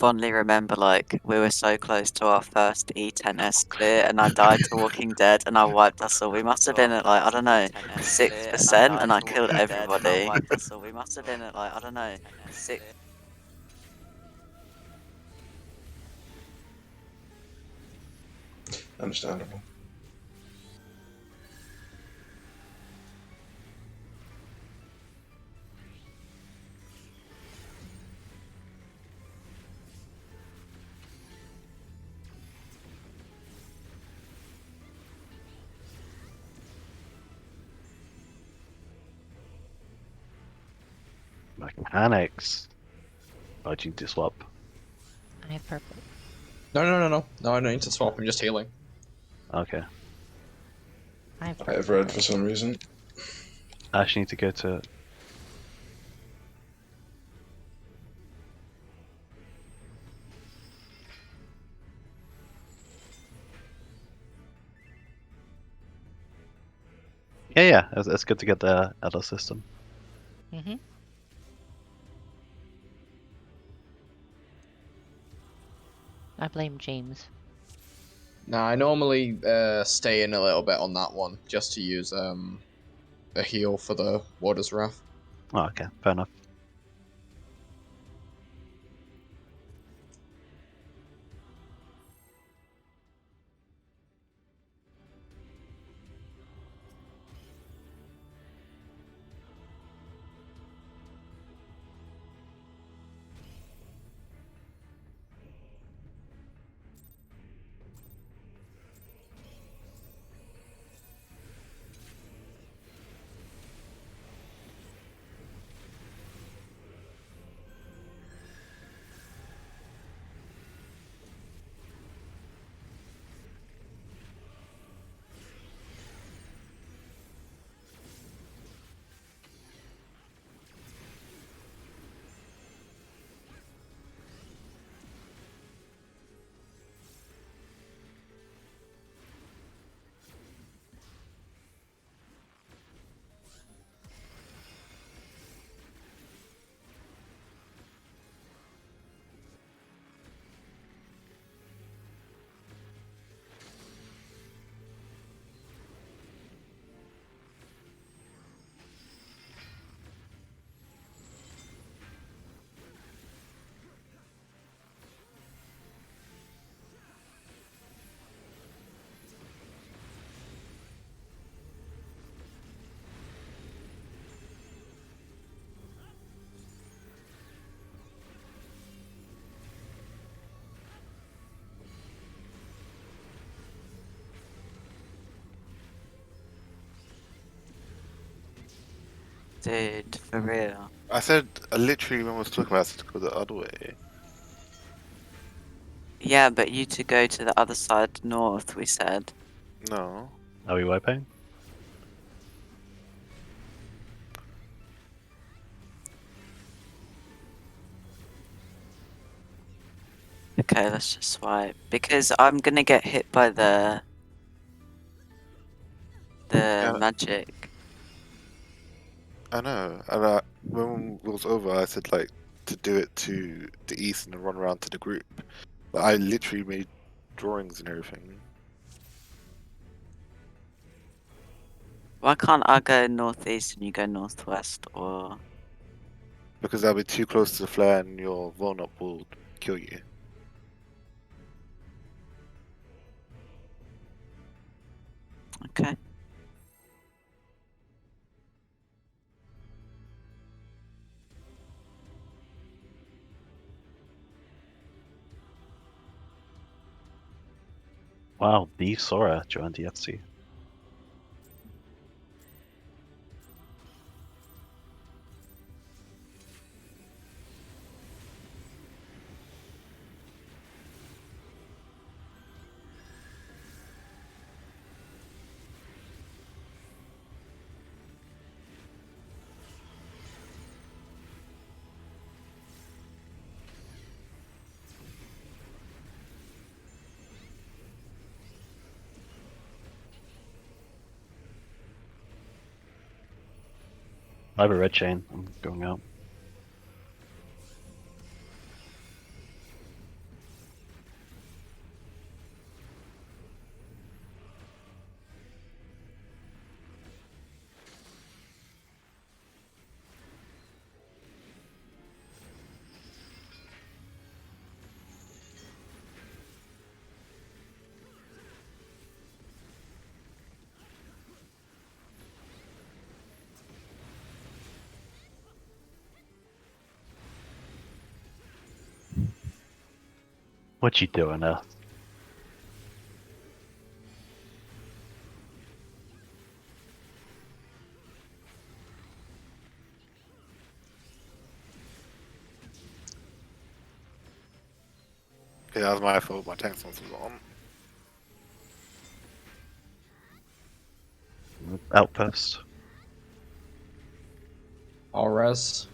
fondly remember, like, we were so close to our first E10S clear, and I died to Walking Dead, and I wiped us all. We must have been at, like, I don't know, 6%, and I killed everybody. So we must have been at, like, I don't know, 6. Understandable. Mechanics. Oh, do you need to swap? I have purple. No, I don't need to swap. I'm just healing. Okay. I have I purple. have red for some reason. I actually need to go to. Yeah, it's good to get the other system. Mm-hmm. I blame James. Nah, I normally stay in a little bit on that one just to use a heal for the Warder's Wrath. Oh, okay, fair enough. Dude, for real. I said, I literally when I was talking about it to go the other way. Yeah, but you to go to the other side north, we said. No. Are we wiping? Okay, let's just swipe. Because I'm gonna get hit by the Yeah. magic. I know. And when it was over, I said like to do it to the east and then run around to the group. But I literally made drawings and everything. Why can't I go northeast and you go northwest, or... Because I'll be too close to the flare and your Volnop will kill you. Okay. Wow, the Sora joined the FC. I have a red chain. I'm going out. What you doing, Earth? Yeah, that was my fault. My tank stance was on. Outpost. All res.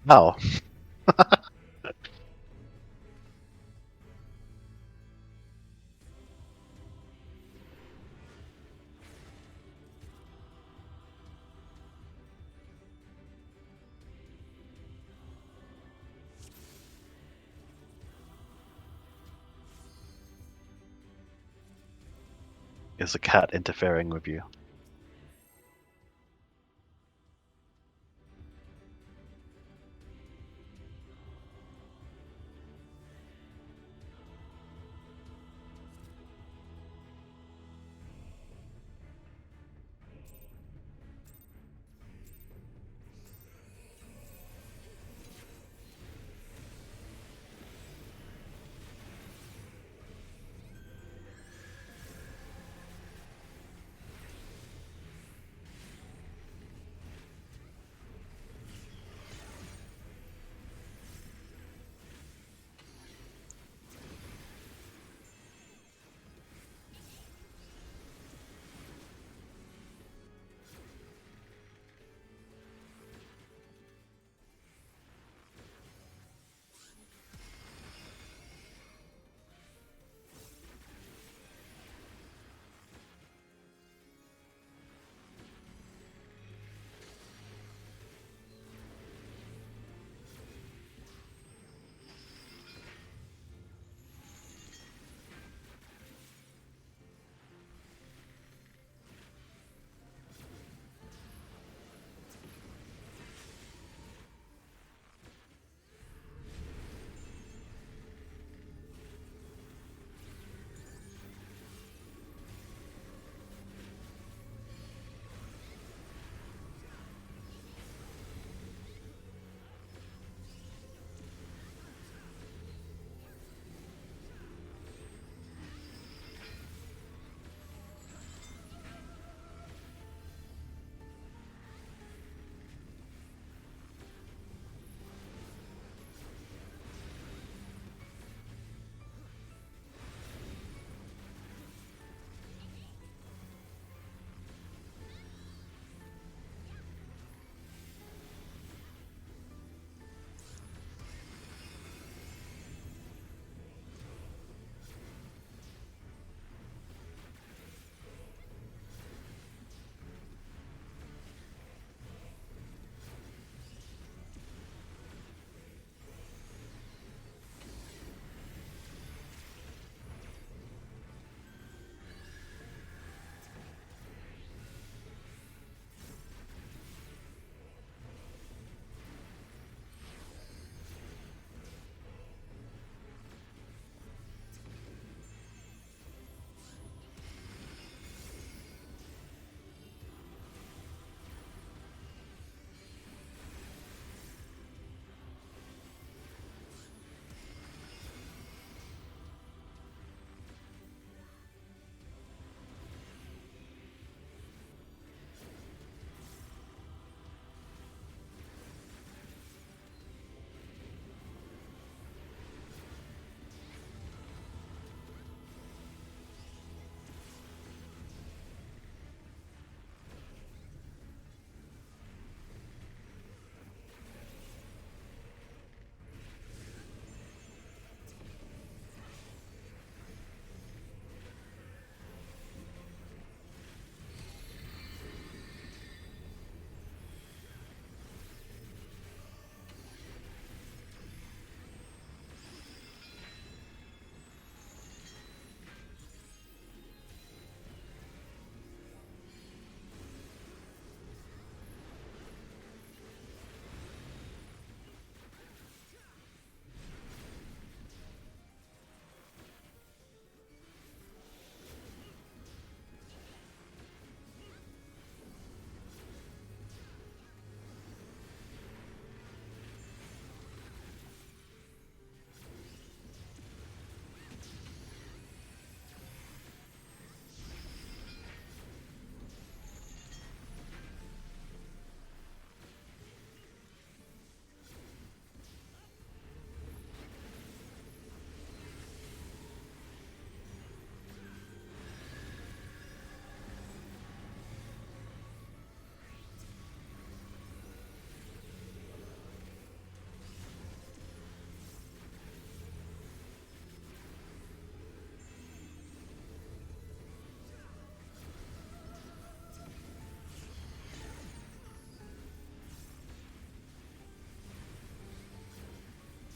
Oh. Is a cat interfering with you?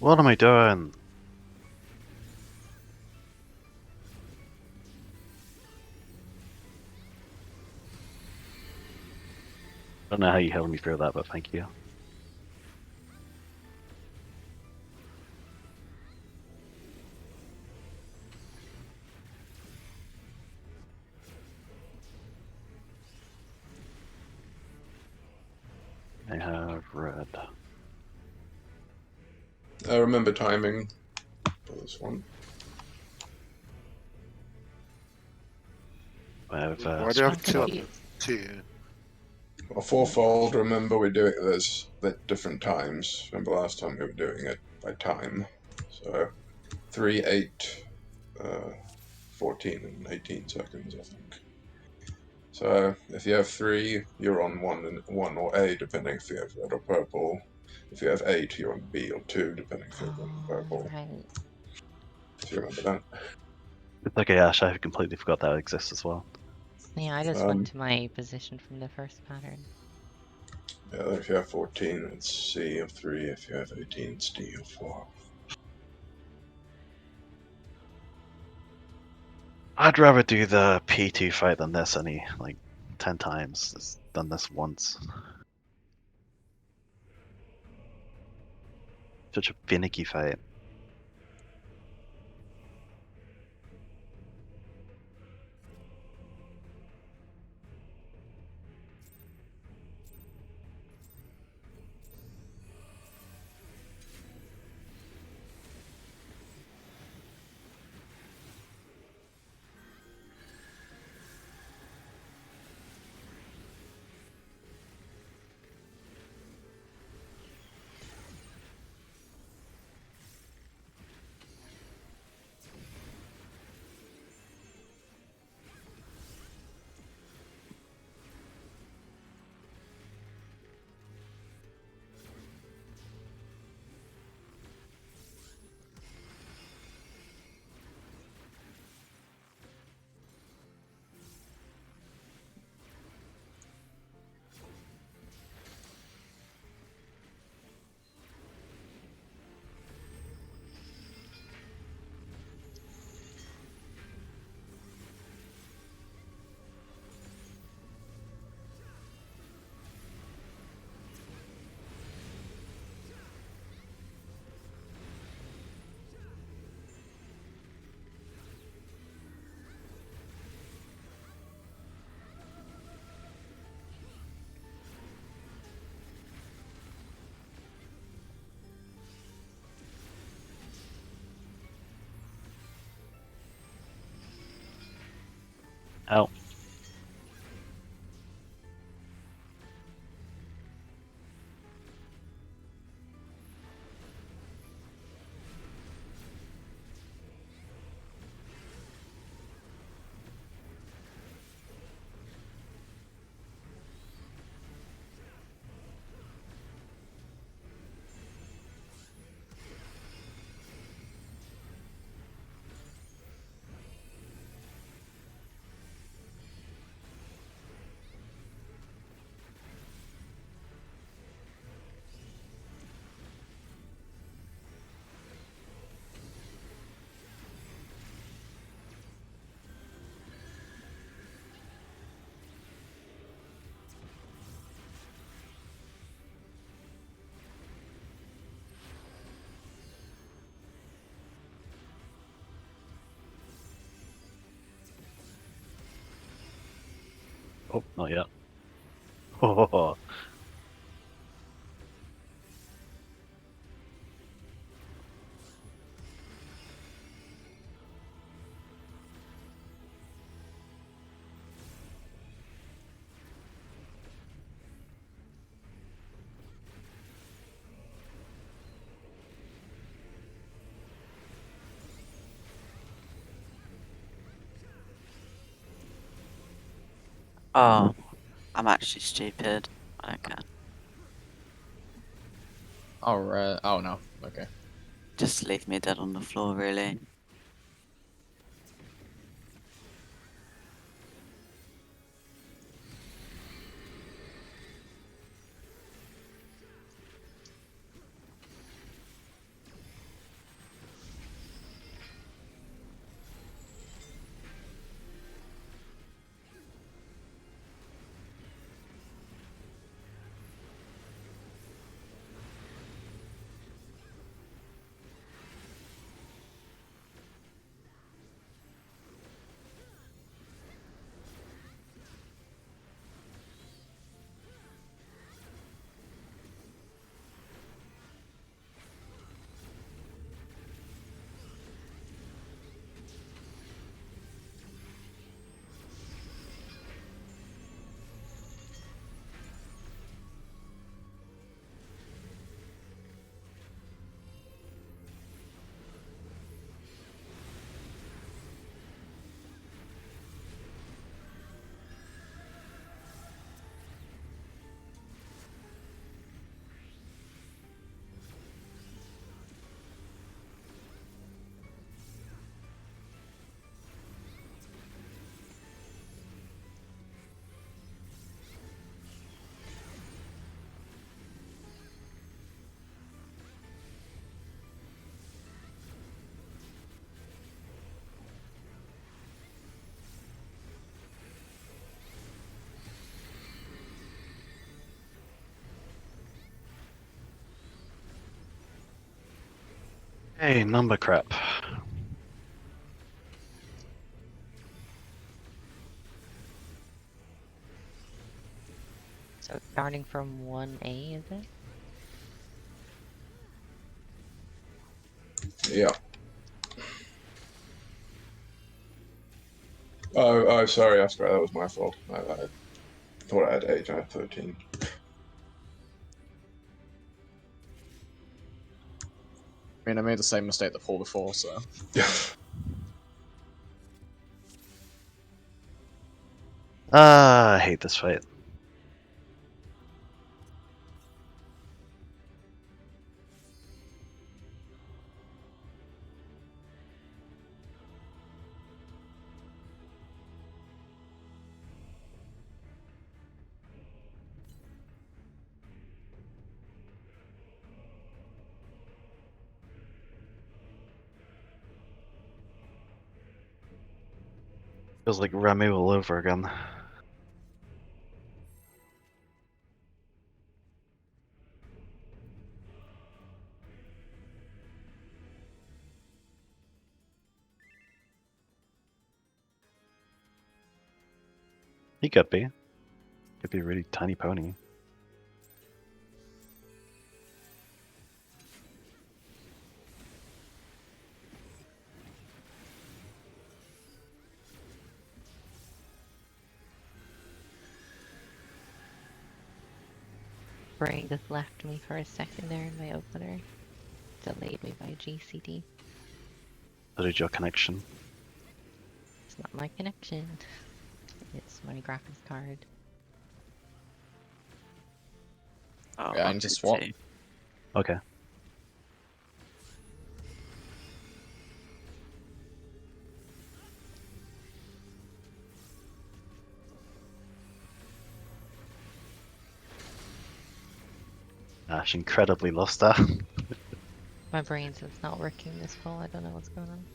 What am I doing? I don't know how you held me through that, but thank you. I have red. I remember timing for this one. I have Why do you I'm have two? confused. Two. Well, fourfold, remember we do it at different times. Remember last time we were doing it by time. So 3, 8, 14 and 18 seconds, I think. So if you have 3, you're on 1 or A, depending if you have red or purple. If you have 8, you're on B or 2, depending if you have red or purple. Right. If you remember that. It's okay, Ash. I completely forgot that exists as well. Yeah, I just went to my position from the first pattern. Yeah, if you have 14, it's C of 3. If you have 18, it's D of 4. I'd rather do the P2 fight than this any, like, 10 times. It's done this once. Such a finicky fight. Ow. Oh, not yet. Oh, Oh, I'm actually stupid. I don't care. Alright. Oh no. Okay. Just leave me dead on the floor, really. Hey, number crap. So starting from 1A, is it? Yeah. Oh, sorry, Oscar, that was my fault. I thought I had 8, I had 13. I mean, I made the same mistake the pool before, so. I hate this fight. Feels like Remy all over again. He could be. Could be a really tiny pony. Brain just left me for a second there in my opener. Delayed me by GCD. So did your connection. It's not my connection. It's my graphics card. Oh, Yeah, I need to swap. Okay. Ash incredibly lost that. My brain says it's not working this fall. I don't know what's going on.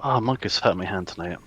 Oh, Monk has hurt my hand tonight.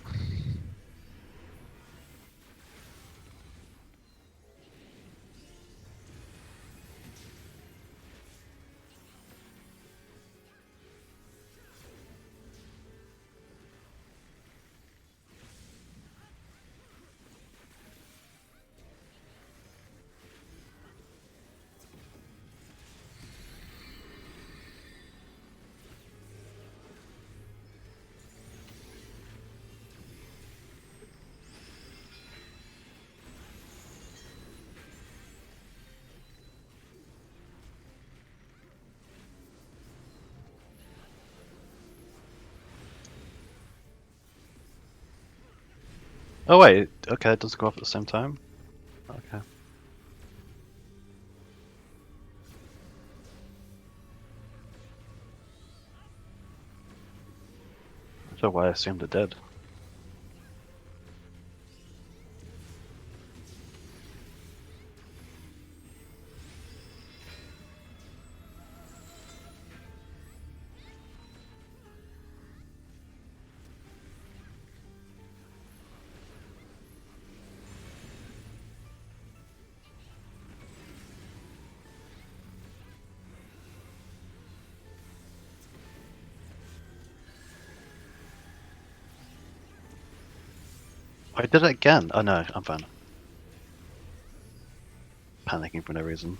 Oh wait, okay, it doesn't go off at the same time. Okay. I don't know why I assumed it did. I did it again. Oh no, I'm fine. Panicking for no reason.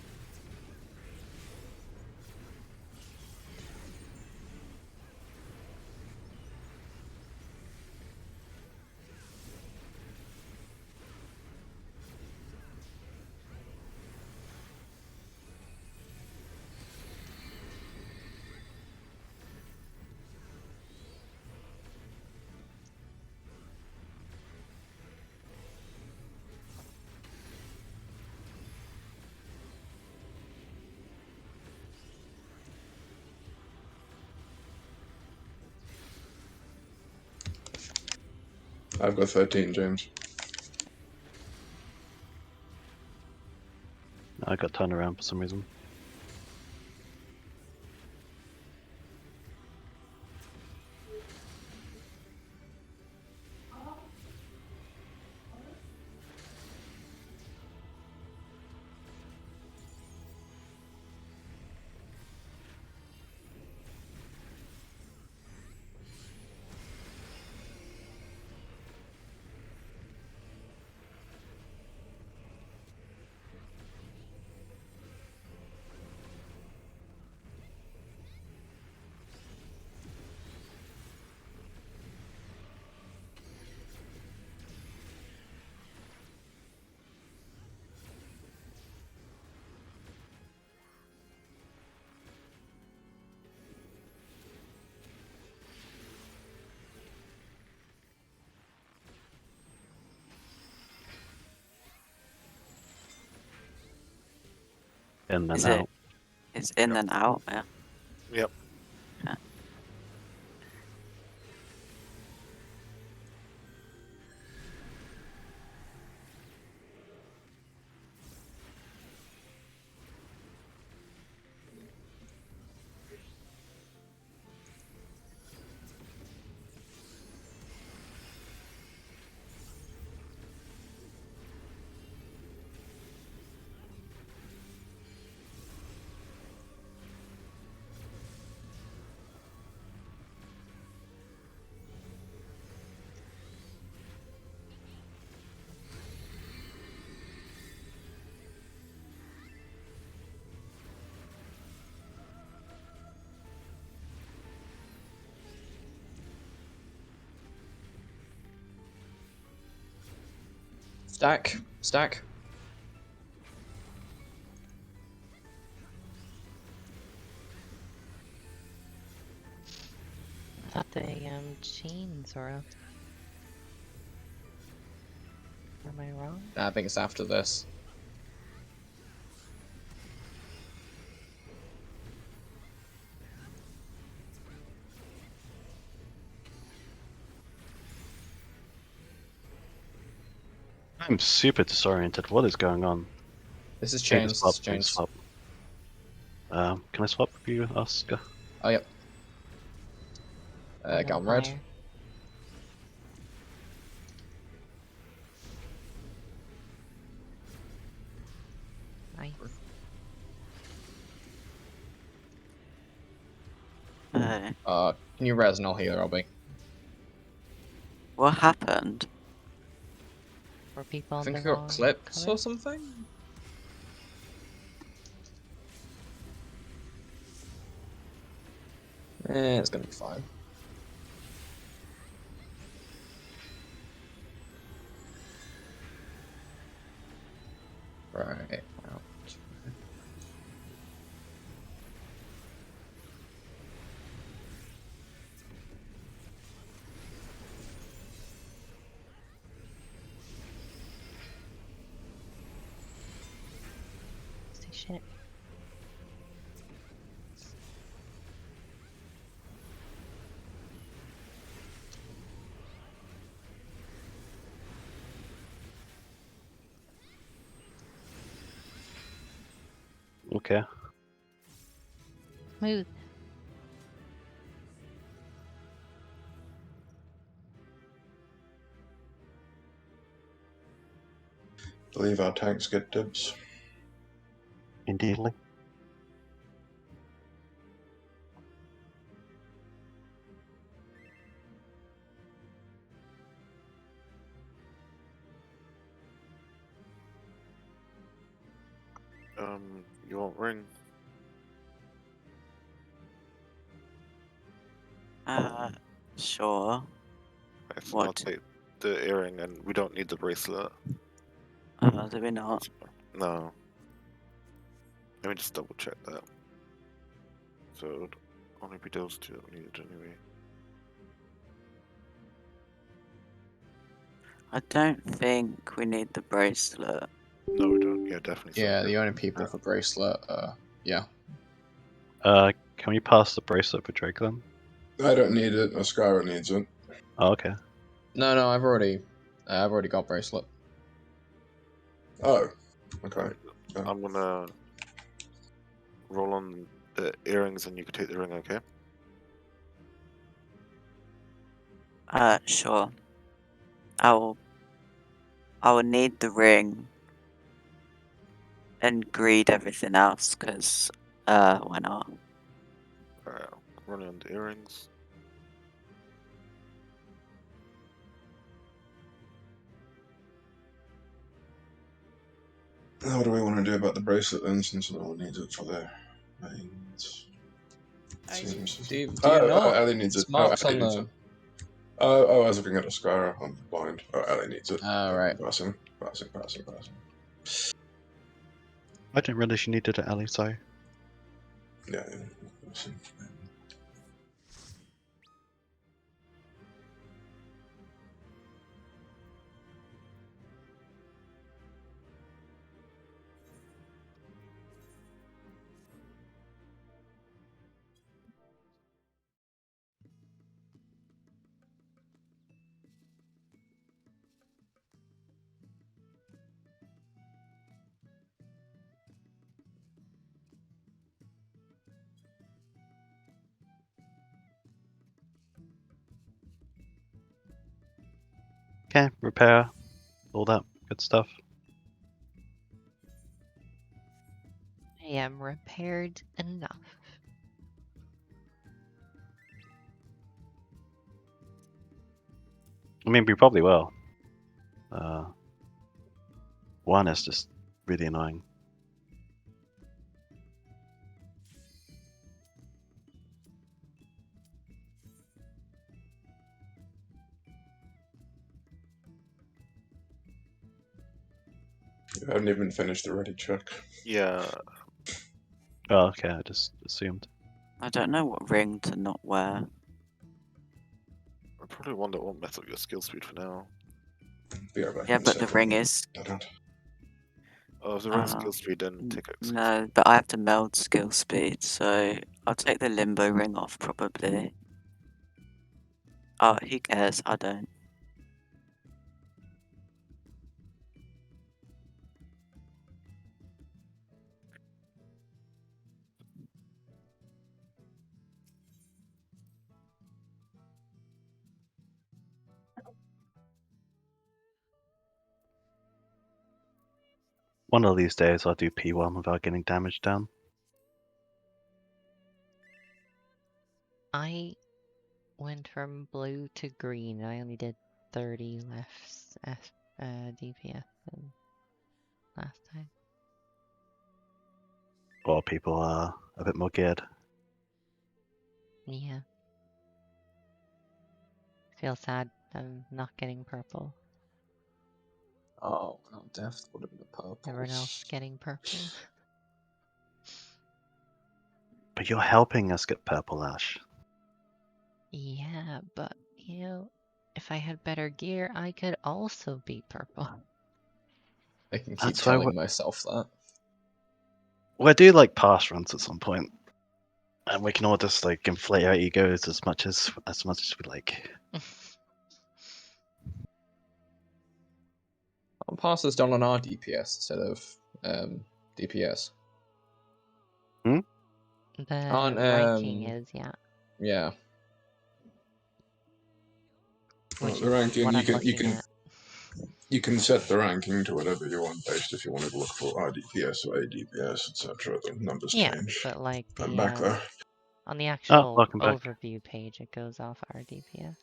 I've got 13, James. I got turned around for some reason. In and Is out. it's in and out, yeah. Yep. Stack. Stack. I thought the chains were up. Am I wrong? I think it's after this. I'm super disoriented. What is going on? This is Hey, chains. just This is swap, please chains. swap. Can I swap with you, Oscar? Oh, yep. I'm Got on red. fire. Nice. Can you res and I'll heal, Robbie? What happened? Were people I on think the I got wrong clips color? or something? It's gonna be fine. Right. Out. of shit. Okay. Smooth. Believe our tanks get dibs. Indeedly. You want ring? Sure. Yes, I'll What? take the earring, and we don't need the bracelet. Do we not? No. Let me just double check that. So it'd only be those two that we needed anyway. I don't think we need the bracelet. No, we don't. Yeah, definitely. Yeah, So the only people for bracelet. Yeah. Can we pass the bracelet for Drake then? I don't need it. Oscara needs it. Oh, okay. No, I've already got bracelet. Oh, okay. Alright, I'm gonna roll on the earrings, and you can take the ring. Okay. Sure. I will need the ring and greed everything else, cause why not? Alright, running on the earrings. What do we want to do about the bracelet then, since no one needs it for their mains? Seems. Do you not? Ali needs it. It's marked Ali on needs the. it. I was looking at Oscara on the blind. Ali needs it. Right. Passing. I didn't realize you needed it, Ali, sorry. Yeah. Passing. Okay, repair, all that good stuff. I am repaired enough. I mean, we probably will. One is just really annoying. I haven't even finished the ready check. Yeah, Oh, okay, I just assumed. I don't know what ring to not wear. probably one that won't mess up your skill speed for now. Be right back Yeah, in a but the second. ring is. I don't. Oh, if the ring skill speed, then take it. No, but I have to meld skill speed, so I'll take the limbo ring off probably. Oh, who cares? I don't. One of these days I'll do P1 without getting damage down. I went from blue to green. I only did 30 less DPS than last time. Or people are a bit more geared. Yeah. Feel sad I'm not getting purple. Oh, no, death would have been a purple. Everyone else getting purple. But you're helping us get purple, Ash. Yeah, but you know, if I had better gear, I could also be purple. I can keep That's why telling myself that. We'll do like pass runs at some point, and we can all just like inflate our egos as much as we like. I'll pass this done on our DPS instead of DPS. The ranking is, yeah. Yeah. Well, Which the is ranking what you I'm can looking at. you can set the ranking to whatever you want based if you wanted to look for RDPS or ADPS, etc. The numbers Yeah, change. but like I'm back the there. on the Oh, actual welcome back. overview page, it goes off our DPS.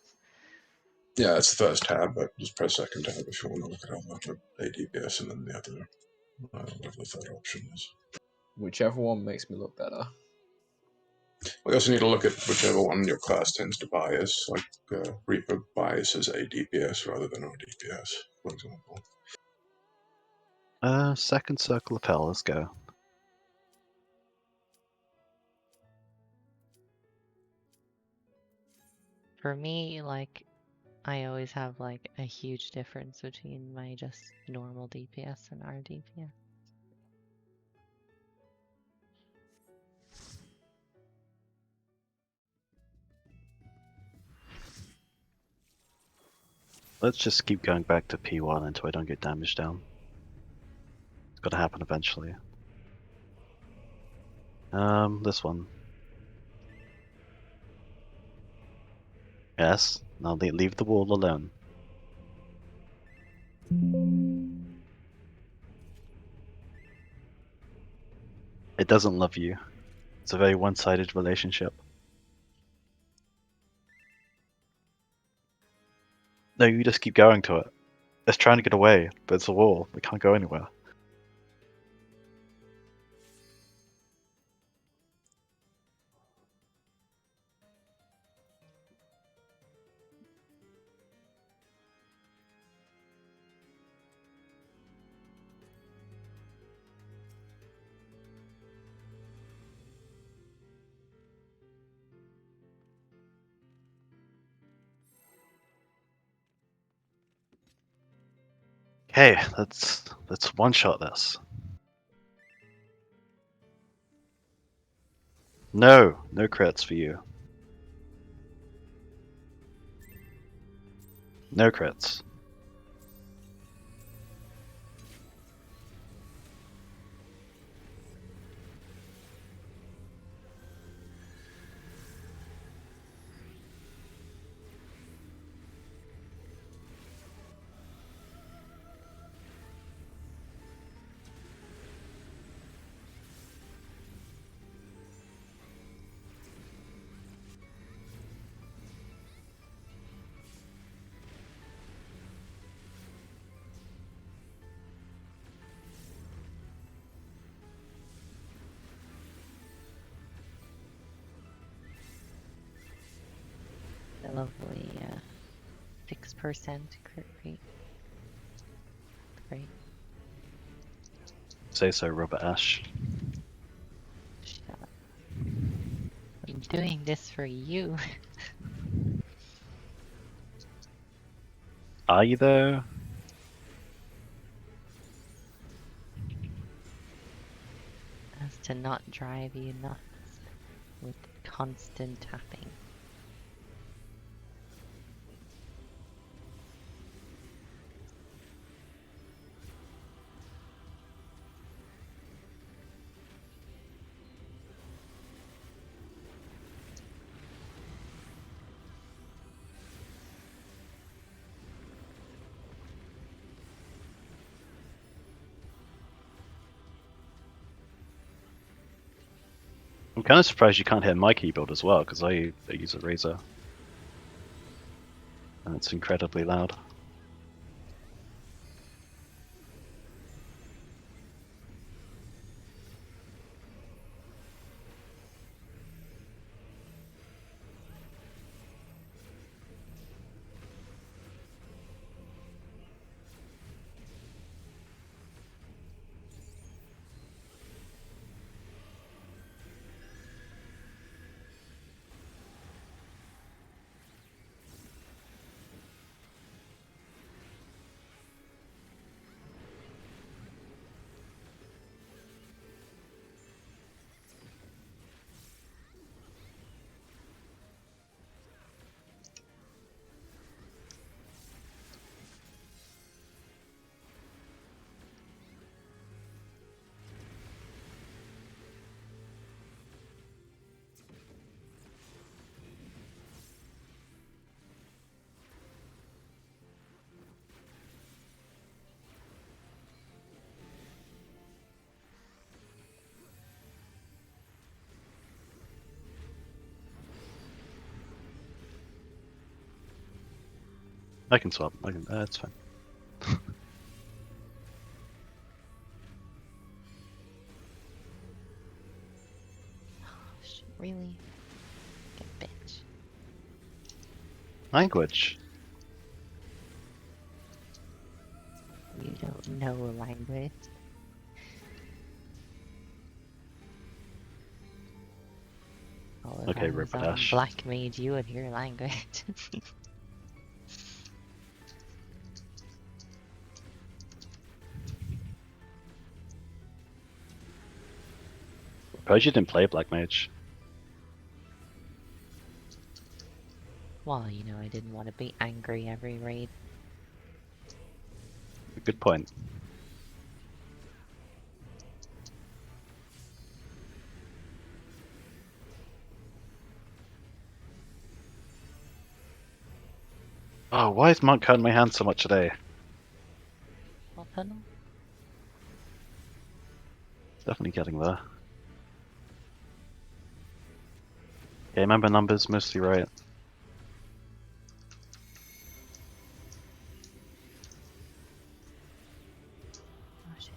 Yeah, it's the first tab, but just press second tab if you want to look at all the ADPS and then the other, whatever the third option is. Whichever one makes me look better. We also need to look at whichever one your class tends to bias, like Reaper biases ADPS rather than RDPS, for example. Second circle of hell. Let's go. For me, like, I always have like a huge difference between my just normal DPS and our DPS. Let's just keep going back to P1 until I don't get damage down. It's gotta happen eventually. This one. Yes. Now leave the wall alone. It doesn't love you. It's a very one-sided relationship. No, you just keep going to it. It's trying to get away, but it's a wall. We can't go anywhere. Okay, let's one-shot this. No crits for you. No crits. The lovely 6% crit rate. Great. Say so, Robert Ash. Shut up. I'm doing this for you. Are you though? As to not drive you nuts with constant tapping. I'm kind of surprised you can't hit my keyboard as well, because I use a Razer. And it's incredibly loud. I can swap. I can. It's fine. Gosh, really? Get bitch. Language. You don't know language. Oh, if Okay, I was on Rapidash. Black Mage, you would hear language. Suppose you didn't play Black Mage. Well, you know, I didn't want to be angry every raid. Good point. Oh, why is Monk hurting my hand so much today? What tunnel? Definitely getting there. Yeah, remember numbers mostly right. Oh shit.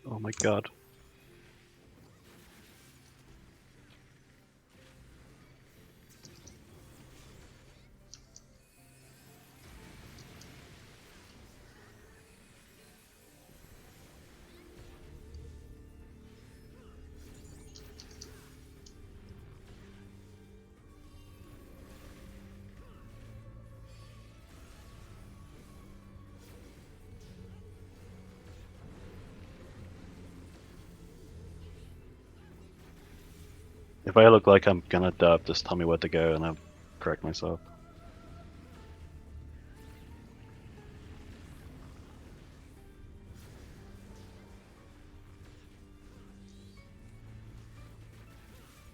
Oh my god. If I look like I'm gonna dub, just tell me where to go and I'll correct myself.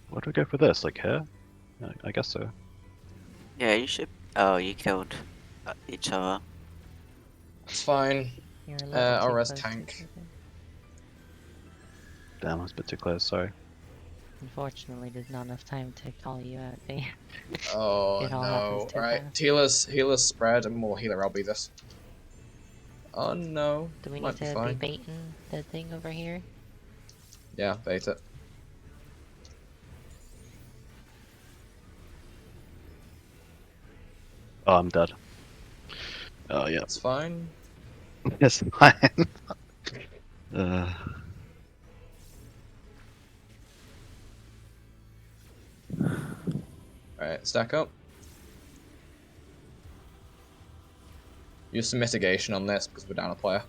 Where do I go for this? Like here? I guess so. Yeah, you should. Oh, you killed each other. It's fine. You're a little too RS close to tank. each other. Damn, I was a bit too close, sorry. Unfortunately, there's not enough time to call you out there. Oh It all happens no. too Alright, fast. healers spread and more healer I'll be this. Oh no. Do we need Might be to be fine. baiting the thing over here? Yeah, bait it. Oh, I'm dead. Oh, yeah. It's fine. It's fine. uh, Alright, stack up. Use some mitigation on this because we're down a player.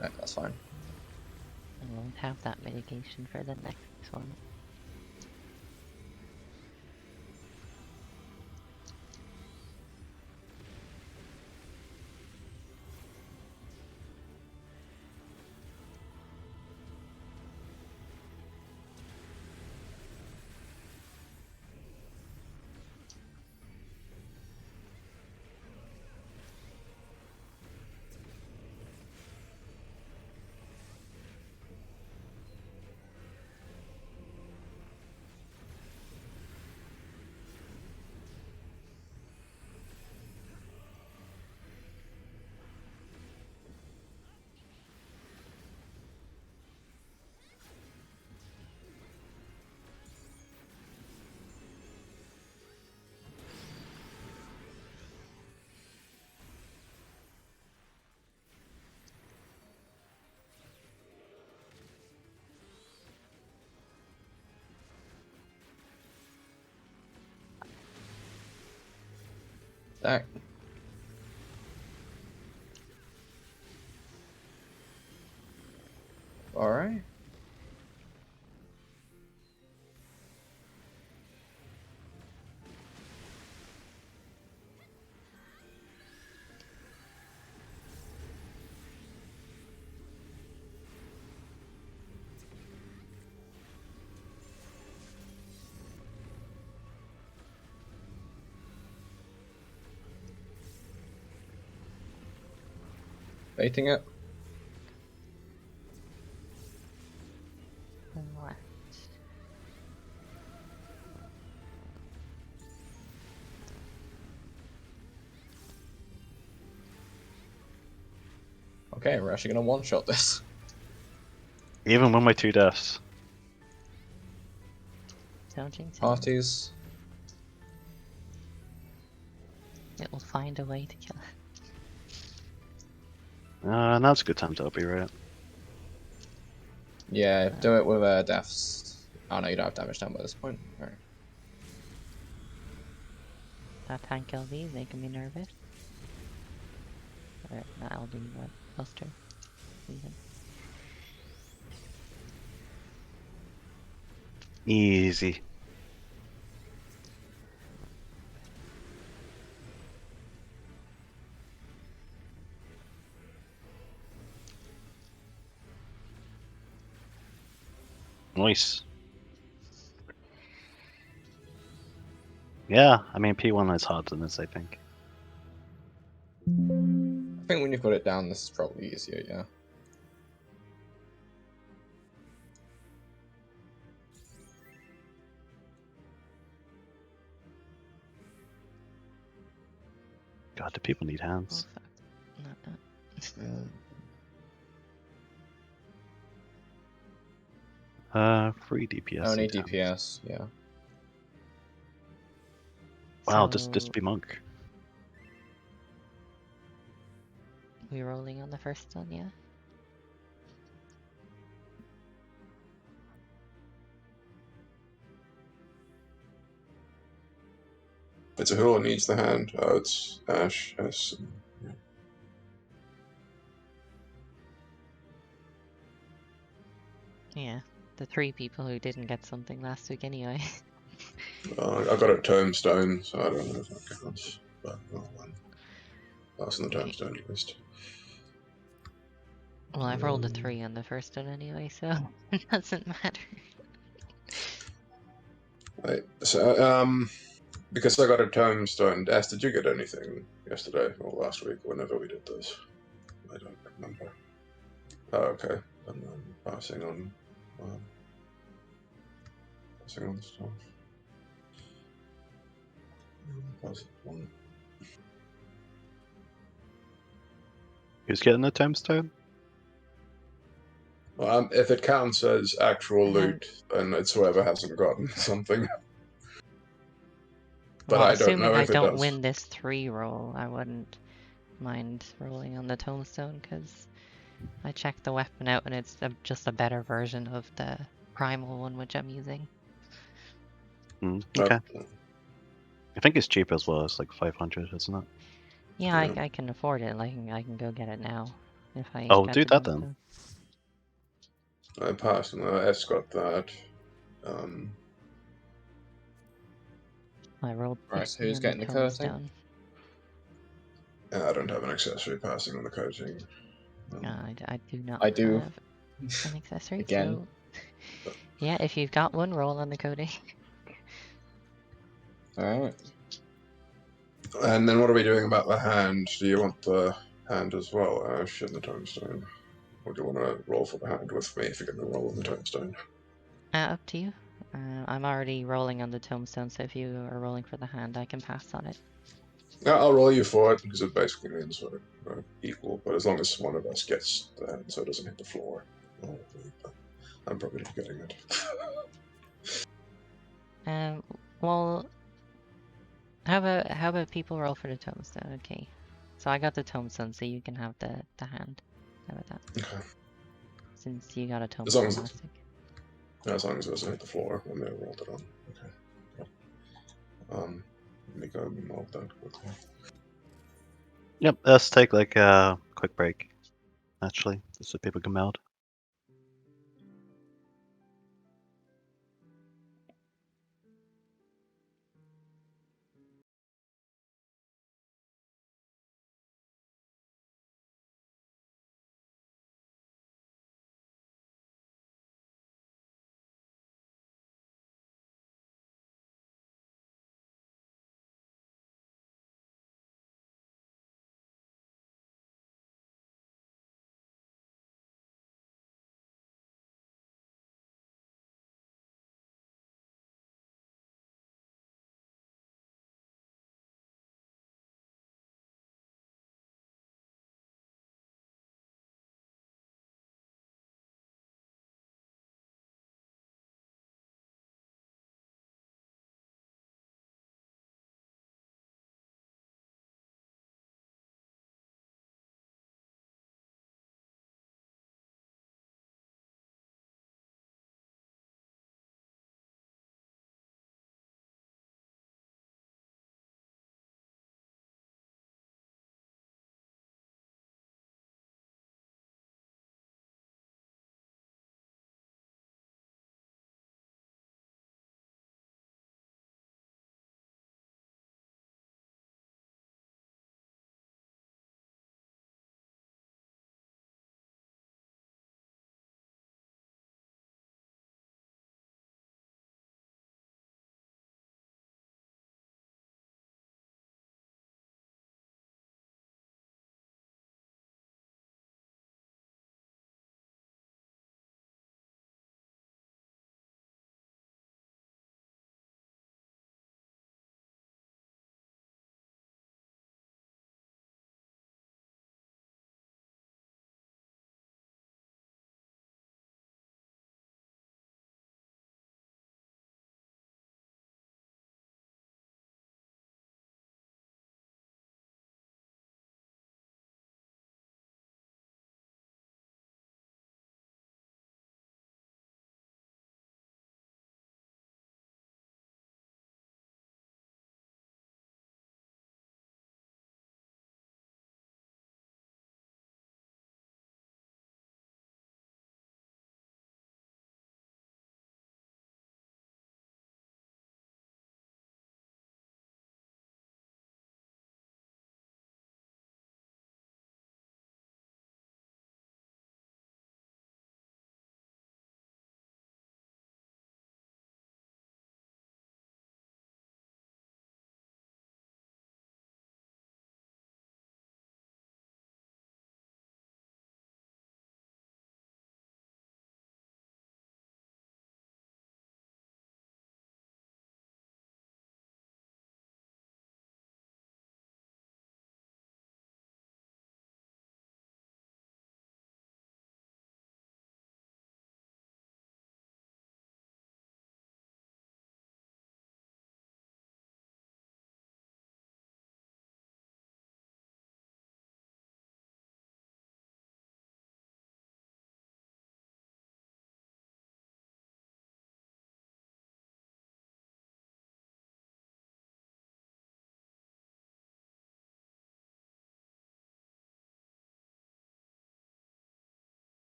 Right, that's fine. I won't have that mitigation for the next one. Stack. Alright. Baiting it. Left. Okay, we're actually gonna one-shot this. Even with my 2 deaths. Don't jinx it. Parties. It will find a way to kill it. Now's a good time to be right. Yeah, do it with deaths. Oh no, you don't have damage down by this point. Alright. That tank LV is making me nervous. Or not LV, but Buster. Even. Easy. Nice. Yeah, I mean P1 is harder than this, I think. I think when you've got it down, this is probably easier, yeah. God, do people need Oh hands? fuck. Not that. Free DPS. Only need hands. DPS, yeah. Wow, So, just be monk. we rolling on the first one, yeah? It's a who needs the hand. Oh, it's Ash. S. Yeah. Yeah. The 3 people who didn't get something last week anyway. I got a tombstone, so I don't know if that counts. But well, that's in the Okay. tombstone list. Well, I've rolled a 3 on the first one anyway, so it doesn't matter. Right. So, because I got a tombstone. Ash, did you get anything yesterday or last week, whenever we did this? I don't remember. Oh, okay. And then passing on stuff. Pass it on. Who's getting the tombstone? Well, if it counts as actual Um, loot, then it's whoever hasn't gotten something. But well, I don't assuming know I if it don't does. win this 3 roll, I wouldn't mind rolling on the tombstone, because I checked the weapon out and it's just a better version of the primal one which I'm using. Okay. I think it's cheap as well. It's like 500, isn't it? Yeah, Yeah. I can afford it. I can go get it now if I Oh, get do the that then. tombstone. I passed and S got that. I rolled Right, so 50 who's on the getting the coating? tombstone. I don't have an accessory passing on the coating. I do not I do. have an accessory, Again. so yeah, if you've got one, roll on the coding. Alright. And then what are we doing about the hand? Do you want the hand as well, Ash, in the tombstone? Or do you want to roll for the hand with me if you're going to roll on the tombstone? Up to you. I'm already rolling on the tombstone, so if you are rolling for the hand, I can pass on it. I'll roll you for it, because it basically means we're equal, but as long as one of us gets the hand so it doesn't hit the floor. I'm probably not getting it. Well, how about people roll for the tombstone? Okay, so I got the tombstone, so you can have the hand. How about that? Okay. Since you got a As tombstone long as last week. As long as it doesn't hit the floor when they rolled it on. Okay. Let me go mold that quickly. Yep, let's take like a quick break, actually, just so people can meld.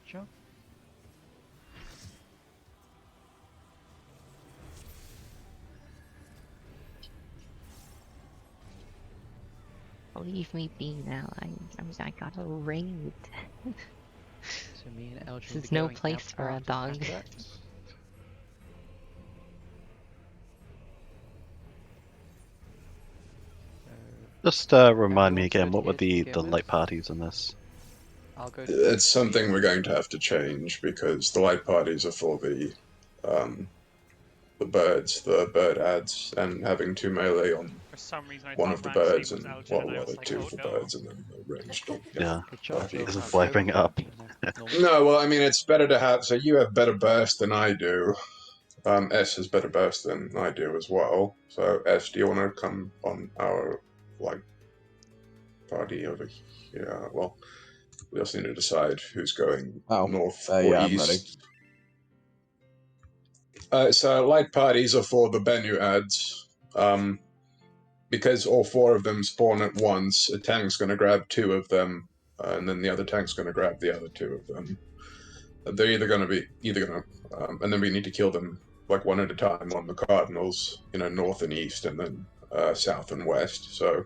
Sure. Leave me be now. I got a raid. So me and Elgin This will is be no going place out for a after dog. cataract. Just remind me Everyone's again, good what were here to the begin with. light parties in this? I'll go It's first. something we're going to have to change because the light parties are for the birds, the bird ads, and having 2 melee on For some reason, I one thought of the Ram's name birds was and Elgin, and I was like, two oh of the no. birds, and then the ranged. Yeah, Good job. party. We'll this is have why I bring it up. normal. No, well, I mean, it's better to have. So you have better burst than I do. S has better burst than I do as well. So S, do you want to come on our party over here? Well, we also need to decide who's going north or yeah, east. So light parties are for the Bennu ads. Because all 4 of them spawn at once, a tank's going to grab 2 of them, and then the other tank's going to grab the other 2 of them. They're either going to, and then we need to kill them like one at a time on the cardinals, north and east, and then south and west. So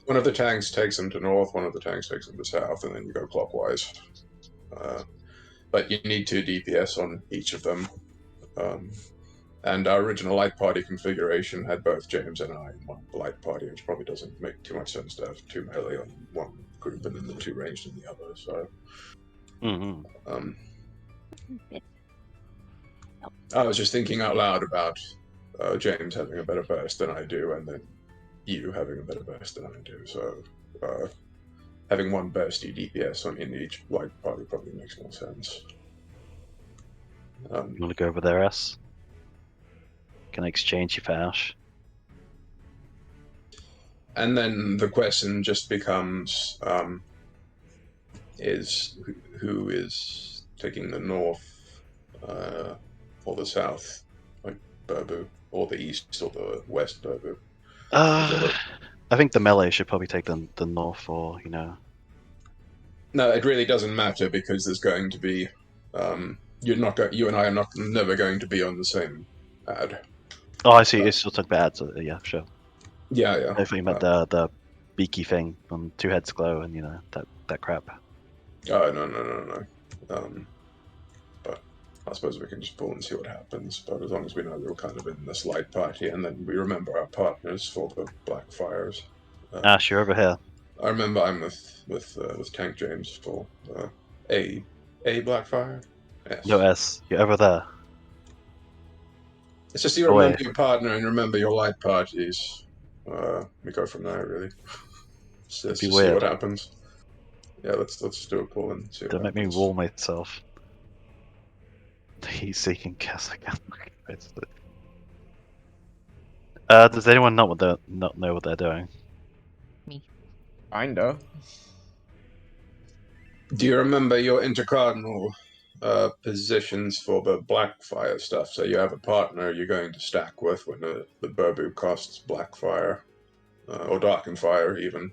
one of the tanks takes them to north, one of the tanks takes them to south, and then you go clockwise. But you need 2 DPS on each of them. And our original light party configuration had both James and I in one light party, which probably doesn't make too much sense to have 2 melee on one group and then the 2 ranged in the other. So, I was just thinking out loud about James having a better burst than I do, and then you having a better burst than I do. So, having one bursty DPS in each light party probably makes more sense. You want to go over there, S? Can I exchange you for Ash? And then the question just becomes, is who is taking the north or the south, like Burbu, or the east or the west Burbu? I think the melee should probably take the north, or No, it really doesn't matter because there's going to be, you and I are never going to be on the same ad. Oh, I see. It's still talking about ads. Yeah, sure. Yeah. I think about the beaky thing on 2 heads glow and that crap. Oh no. But I suppose we can just pull and see what happens. But as long as we know we're kind of in this light party, and then we remember our partners for the Black Fires. Ash, you're over here. I remember I'm with Tank James for a Blackfire. Yes. No, S, you're over there. It's just you remember your partner and remember your light parties. We go from there, really. Let's just see what happens. Yeah, let's do a pull and see what Don't happens. make me roll myself. Heat seeking cast again. Does anyone not know what they're doing? Me. Kinda. Do you remember your intercardinal positions for the Blackfire stuff? So you have a partner you're going to stack with when the Burbu costs Blackfire, or Darkenfire even,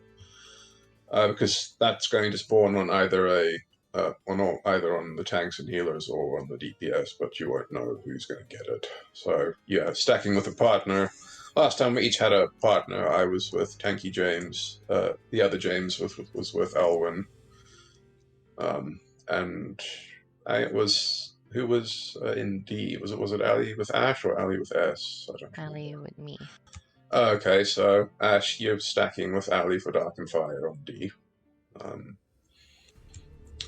because that's going to spawn on either either on the tanks and healers or on the DPS, but you won't know who's going to get it. So yeah, stacking with a partner. Last time we each had a partner. I was with Tanky James. The other James was with Elwyn. And who was in D? Was it Ali with Ash or Ali with S? I don't know. Ali with me. Okay, so Ash, you're stacking with Ali for Dark and Fire on D.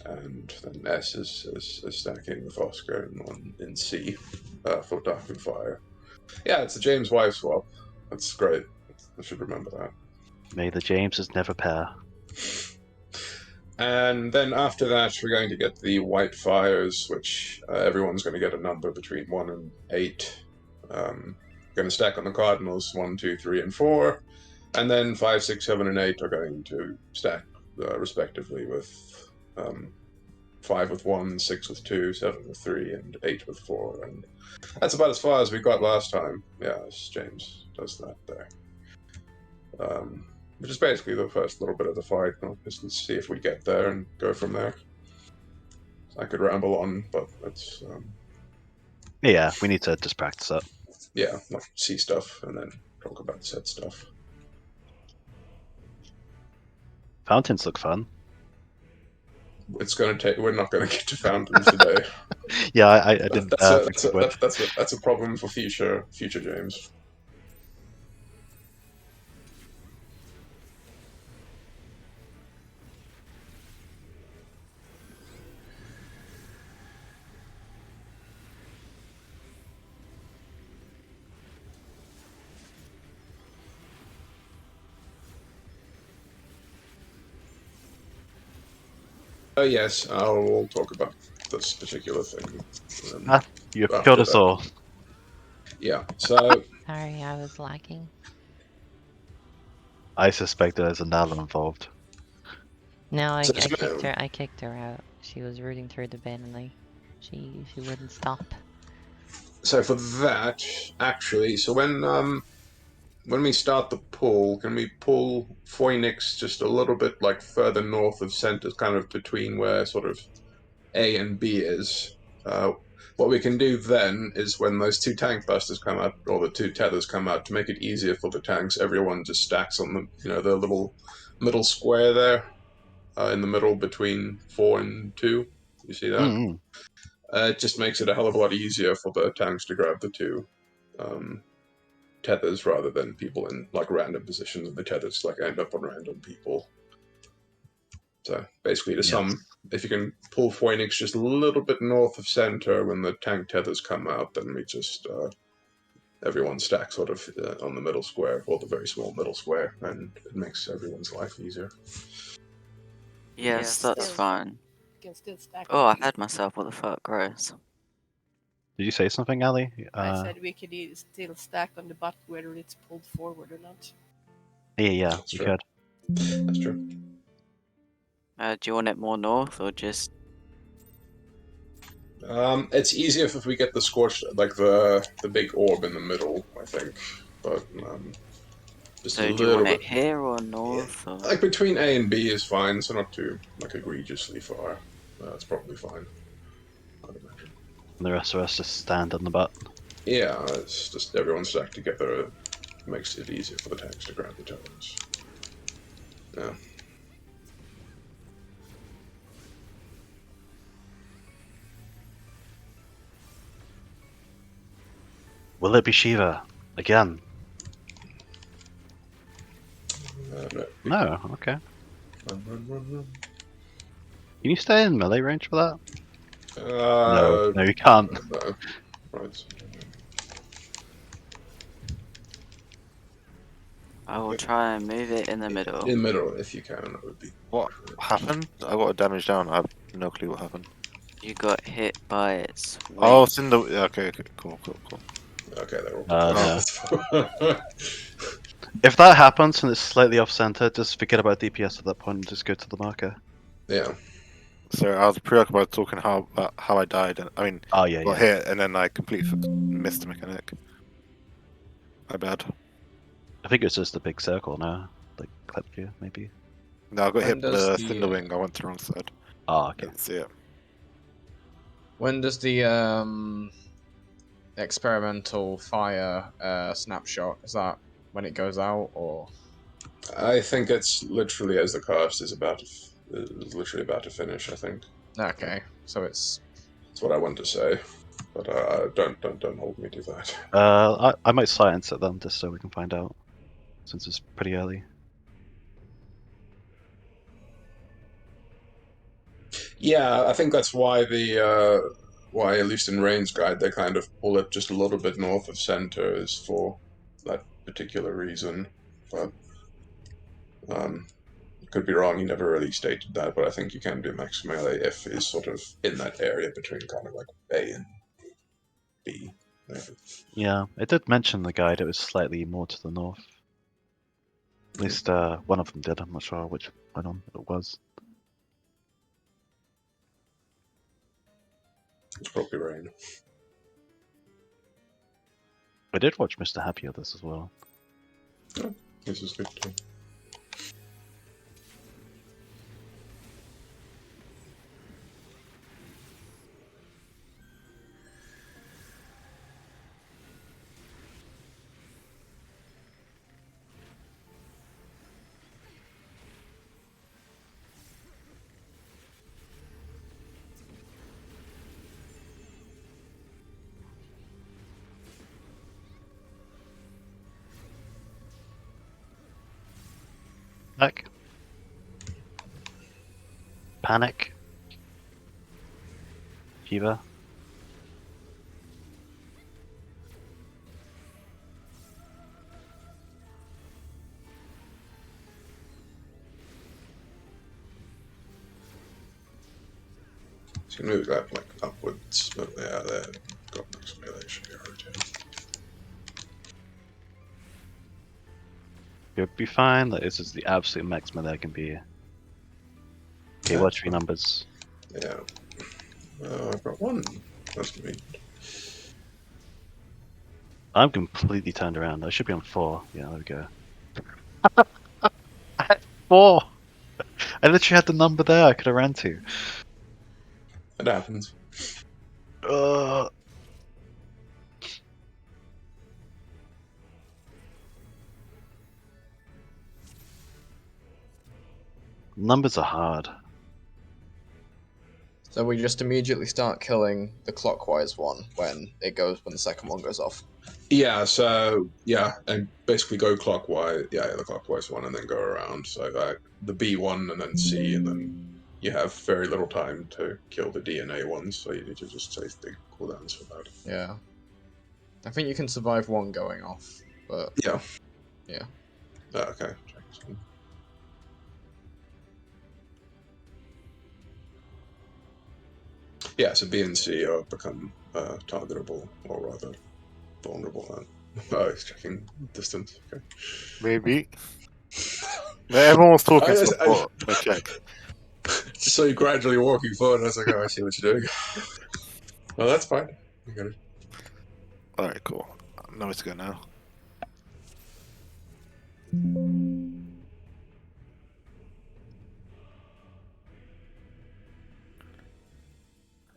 And then S is stacking with Oscar in C for Dark and Fire. Yeah, it's a James wife swap. That's great. I should remember that. May the Jameses never pair. And then after that, we're going to get the White Fires, which everyone's going to get a number between 1 and 8. Going to stack on the Cardinals 1, 2, 3, and 4. And then 5, 6, 7, and 8 are going to stack respectively with 5 with 1, 6 with 2, 7 with 3, and 8 with 4. And that's about as far as we got last time. Yeah, James does that there. Which is basically the first little bit of the fight. Let's see if we get there and go from there. I could ramble on, but that's Yeah, we need to just practice it. yeah, like see stuff and then talk about said stuff. Fountains look fun. It's gonna take. We're not gonna get to fountains today. Yeah, I didn't think we would. That's a problem for future James. Yes, I'll talk about this particular thing. You've After killed us that. all. Yeah. So Sorry, I was lacking. I suspect there's a Nala involved. No, I So- kicked her. I kicked her out. She was rooting through the bin, and she wouldn't stop. so for that, actually, so when we start the pull, can we pull Phoenix just a little bit like further north of center, kind of between where sort of A and B is? What we can do then is when those two tank busters come out, or the two tethers come out, to make it easier for the tanks, everyone just stacks on the little middle square there, in the middle between 4 and 2. You see that? Mm-hmm. It just makes it a hell of a lot easier for the tanks to grab the two tethers rather than people in like random positions, and the tethers like end up on random people. So basically, to sum, if you can pull Phoenix just a little bit north of center when the tank tethers come out, then we just everyone stacks sort of on the middle square, or the very small middle square, and it makes everyone's life easier. Yes, that's Still. fine. You can still stack. Oh, I had myself. What the fuck, gross. Did you say something, Ali? I said we could still stack on the butt whether it's pulled forward or not. Yeah, That's we true. could. That's true. Do you want it more north or just? It's easier if we get the scorched, like the big orb in the middle, I think. But just a So do you little want it bit. here or north or? Like between A and B is fine, so not too like egregiously far. That's probably fine, I'd imagine. And the rest of us just stand on the butt. Yeah, it's just everyone stacked together makes it easier for the tanks to grab the towers. Yeah. Will it be Shiva again? No. No. Okay. Run. Can you stay in melee range for that? No, you can't. No. Right. I will try and move it in the middle. In the middle, if you can, that would be. What happened? I got a damage down. I have no clue what happened. You got hit by its wing. Oh, it's in the. Yeah, okay, cool. Okay, they're all. No. If that happens and it's slightly off center, just forget about DPS at that point and just go to the marker. Yeah. So I was preoccupied talking how I died. And, I mean, Oh yeah, got hit and then I completely missed the mechanic. My bad. I think it's just a big circle now, like clipped you maybe. No, I got When hit by does the the, Cinder Wing. I went to the wrong side. Oh, okay. Didn't see it. When does the experimental fire snapshot, is that when it goes out, or? I think it's literally as the cast is literally about to finish. I think. Okay, so it's. That's what I want to say, but don't hold me to that. I might silence it then, just so we can find out, since it's pretty early. Yeah, I think that's why why at least in Rain's guide they kind of pull it just a little bit north of center is for that particular reason. But could be wrong. He never really stated that, but I think you can do max melee if is sort of in that area between kind of like A and B. Maybe. Yeah, it did mention in the guide it was slightly more to the north. At least one of them did. I'm not sure which one it was. It's probably Rain. I did watch Mr. Happy of this as well. This is good too. Back. Panic. Fever. So you can move that like upwards, but yeah, there. Got max melee, should be alright. You'll be fine. Like, this is the absolute maximum that can be. Okay, Yeah, watch it's your fine. numbers. Yeah. I've got one. That's me. I'm completely turned around. I should be on 4. Yeah, there we go. I had 4! I literally had the number there I could have ran to. It happens. Uh, numbers are hard. So we just immediately start killing the clockwise one when the second one goes off. Yeah, so yeah, and basically go clockwise. Yeah, the clockwise one, and then go around. So the B one, and then C, and then you have very little time to kill the DNA ones. So you need to just save big cooldowns for that. Yeah. I think you can survive one going off, but Yeah. yeah. Okay. Yeah, so B and C are become targetable, or rather vulnerable. Oh, it's checking distance. Okay. Maybe. Everyone was talking, so I I thought I checked. just saw you gradually walking forward, and I was like, oh, I see what you're doing. Well, that's fine. You got it. Alright, cool. I know where to go now.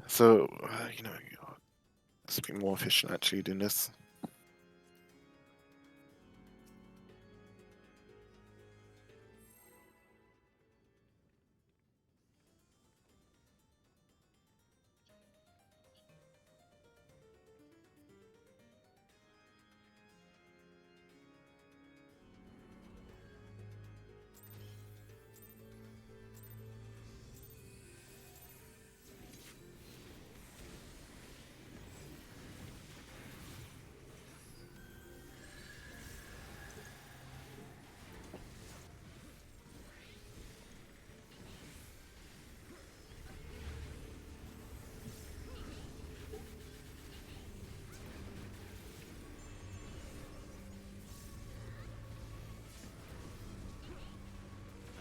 So, let's be more efficient actually doing this.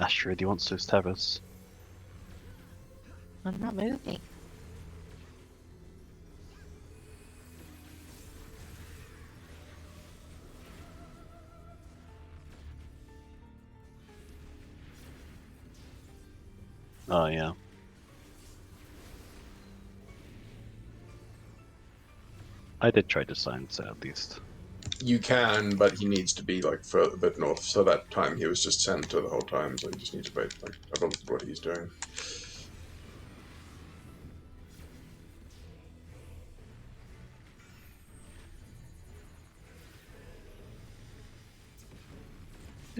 Astrid, he wants those terrors. I'm not moving. Oh, yeah. I did try to silence it at least. You can, but he needs to be like further bit north. So that time he was just center the whole time. So you just need to wait. Like, I don't know what he's doing.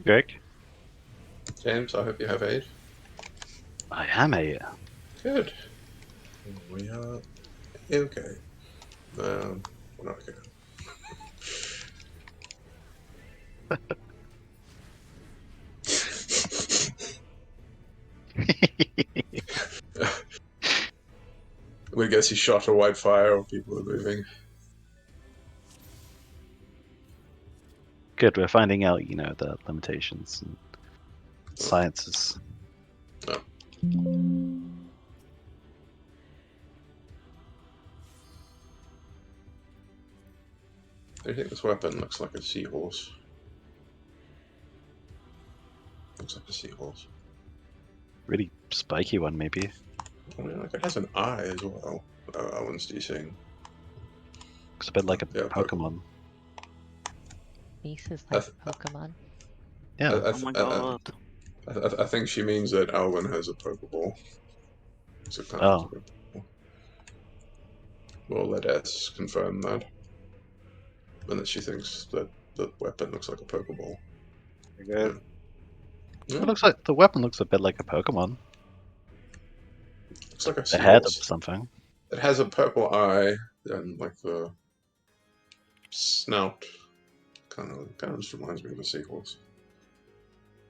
Greg? James, I hope you have aid. I am a. Good. We are okay. We're not okay. We guess he shot a white fire or people are moving. Good, we're finding out, the limitations and sciences. No. I think this weapon looks like a seahorse. Looks like a seahorse. Really spiky one, maybe. I mean, like it has an eye as well. Owen's DCing. Looks a bit like a Yeah, Pokemon. Beast is I like th- Pokemon. Yeah. Oh my god. I think she means that Alwyn has a Pokeball. So it kind of Oh. looks like a Pokeball. We'll let S confirm that. And that she thinks that the weapon looks like a Pokeball. There you go. It looks like the weapon looks a bit like a Pokemon. Looks like a The head of seahorse. something. It has a purple eye and like the snout. Kind of just reminds me of a seahorse.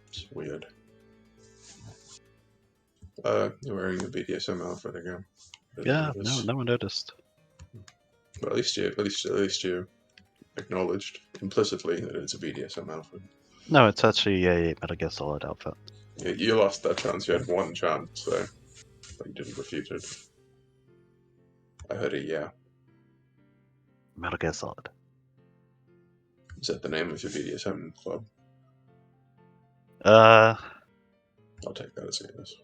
It's weird. You're wearing the BDSM outfit again. Yeah, no one noticed. But at least you acknowledged implicitly that it's a BDSM outfit. No, it's actually a Metal Gear Solid outfit. You lost that chance. You had one chance, but you didn't refute it. I heard a yeah. Metal Gear Solid. Is that the name of your BDSM club? Uh, I'll take that as a yes.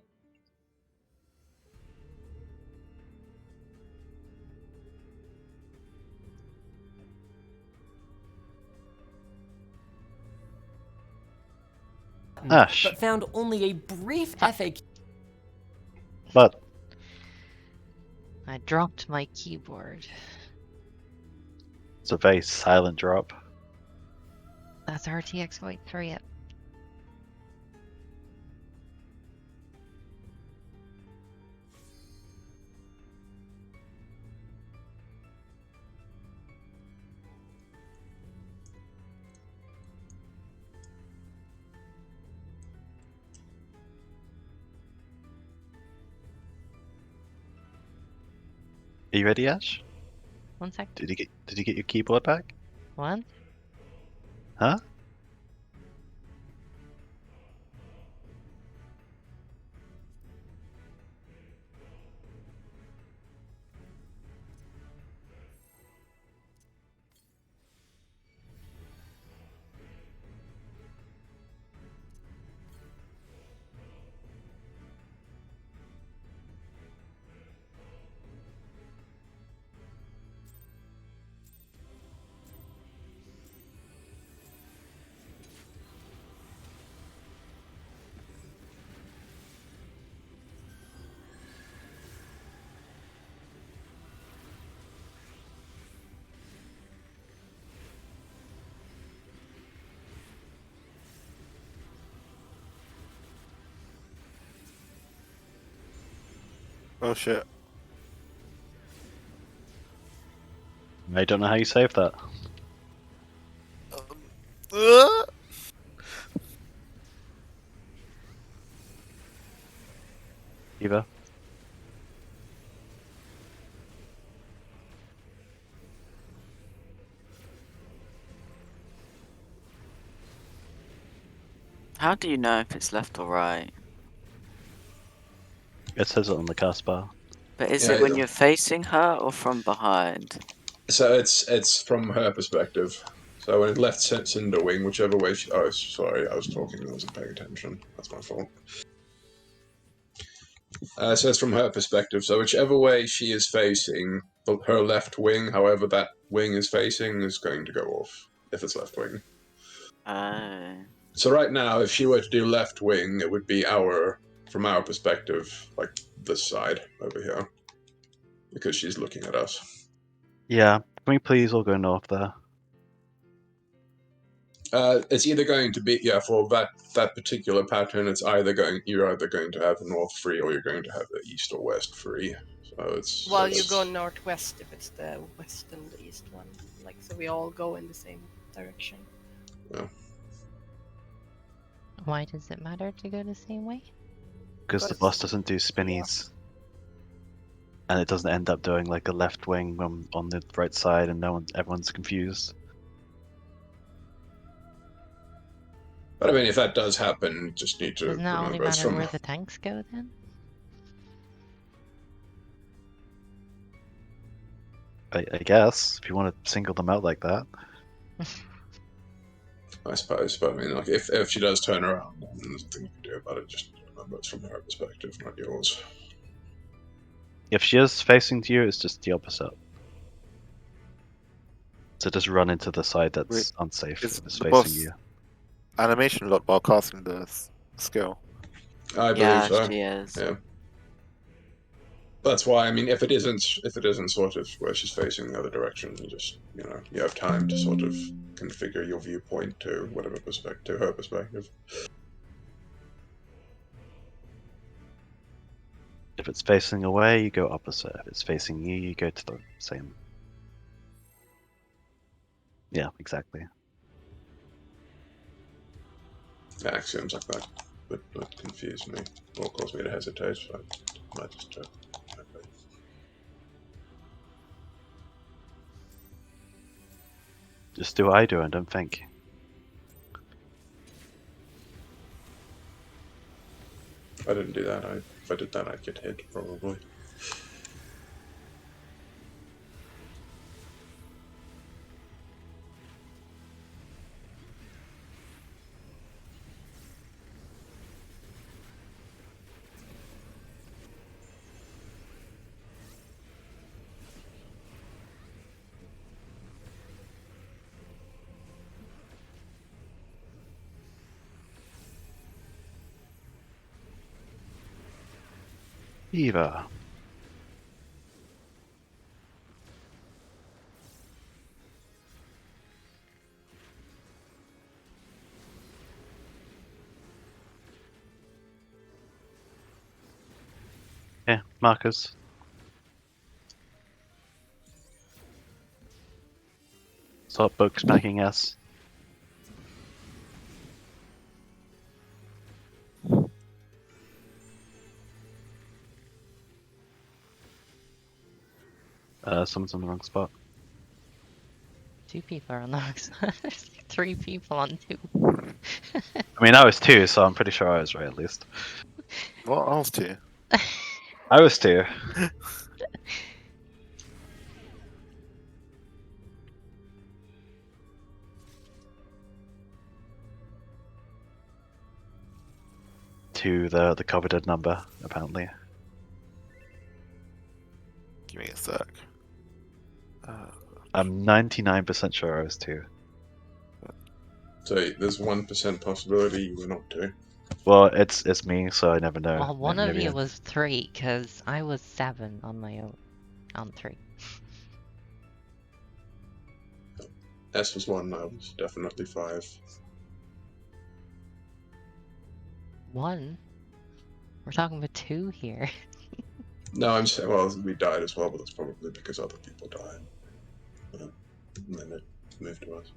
Ash. But found only a brief FAQ. But I dropped my keyboard. it's a very silent drop. That's RTX White 3 it. Are you ready, Ash? 1 sec. Did you get your keyboard back? What? Huh? Oh shit. I don't know how you saved that. Uh, Eva? How do you know if it's left or right? It says it on the cast bar. But is Yeah, it when yeah. you're facing her or from behind? So it's from her perspective. So when it left Cinder Wing, whichever way she... Oh, sorry, I was talking. I wasn't paying attention. That's my fault. So it's from her perspective. So whichever way she is facing, her left wing, however that wing is facing, is going to go off, if it's left wing. Oh. So right now, if she were to do left wing, it would be from our perspective, like this side over here. Because she's looking at us. Yeah, can we please all go north there? It's either going to be for that particular pattern. You're either going to have north free or you're going to have the east or west free. So it's Well, you go northwest if it's the west and the east one. Like, so we all go in the same direction. Why does it matter to go the same way? Because the Because- boss doesn't do spinnies. And it doesn't end up doing like a left wing on the right side and everyone's confused. But I mean, if that does happen, you just need to Doesn't that only remember it's matter from. where the tanks go then? I guess, if you want to single them out like that. I suppose, but I mean, like if she does turn around, then there's nothing you can do about it. Just remember it's from her perspective, not yours. If she is facing to you, it's just the opposite. So just run into the side that's Wait, unsafe is if it's the facing boss you. animation locked while casting the skill? I believe Yeah, so. she is. Yeah. That's why I mean, if it isn't sort of where she's facing the other direction, you have time to sort of configure your viewpoint to whatever perspective, to her perspective. If it's facing away, you go opposite. If it's facing you, you go to the same. Yeah, exactly. Axioms like that would confuse me or cause me to hesitate. So I might just okay. Just do what I do and don't think. If I didn't do that, if I did that, I'd get hit probably. Eva. Yeah, markers. Stop book smacking us. Someone's on the wrong spot. 2 people are on the wrong side. There's like 3 people on 2. I mean, I was 2, so I'm pretty sure I was right at least. What else do you? I was 2. To the coveted number, apparently. Give me a sec. I'm 99% sure I was 2. So there's 1% possibility you were not 2. Well, it's me, so I never know. Well, one of Maybe you was 3, because I was 7 on my own. On 3. S was 1, I was definitely 5. 1? We're talking about 2 here. No, I'm saying, well, we died as well, but that's probably because other people died. And then it moved to us.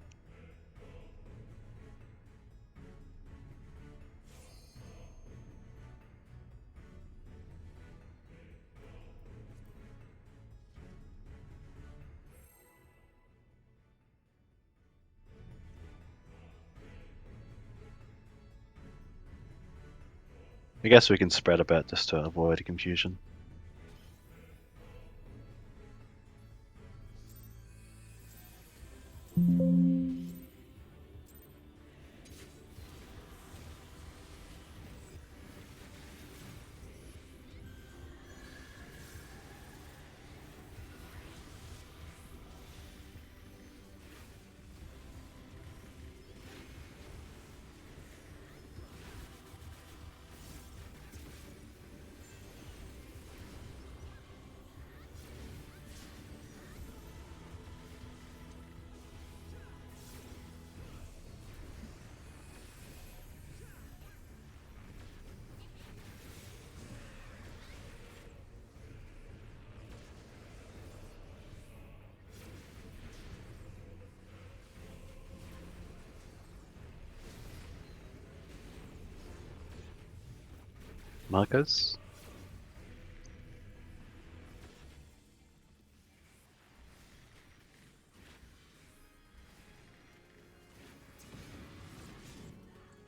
I guess we can spread a bit just to avoid confusion. Markers?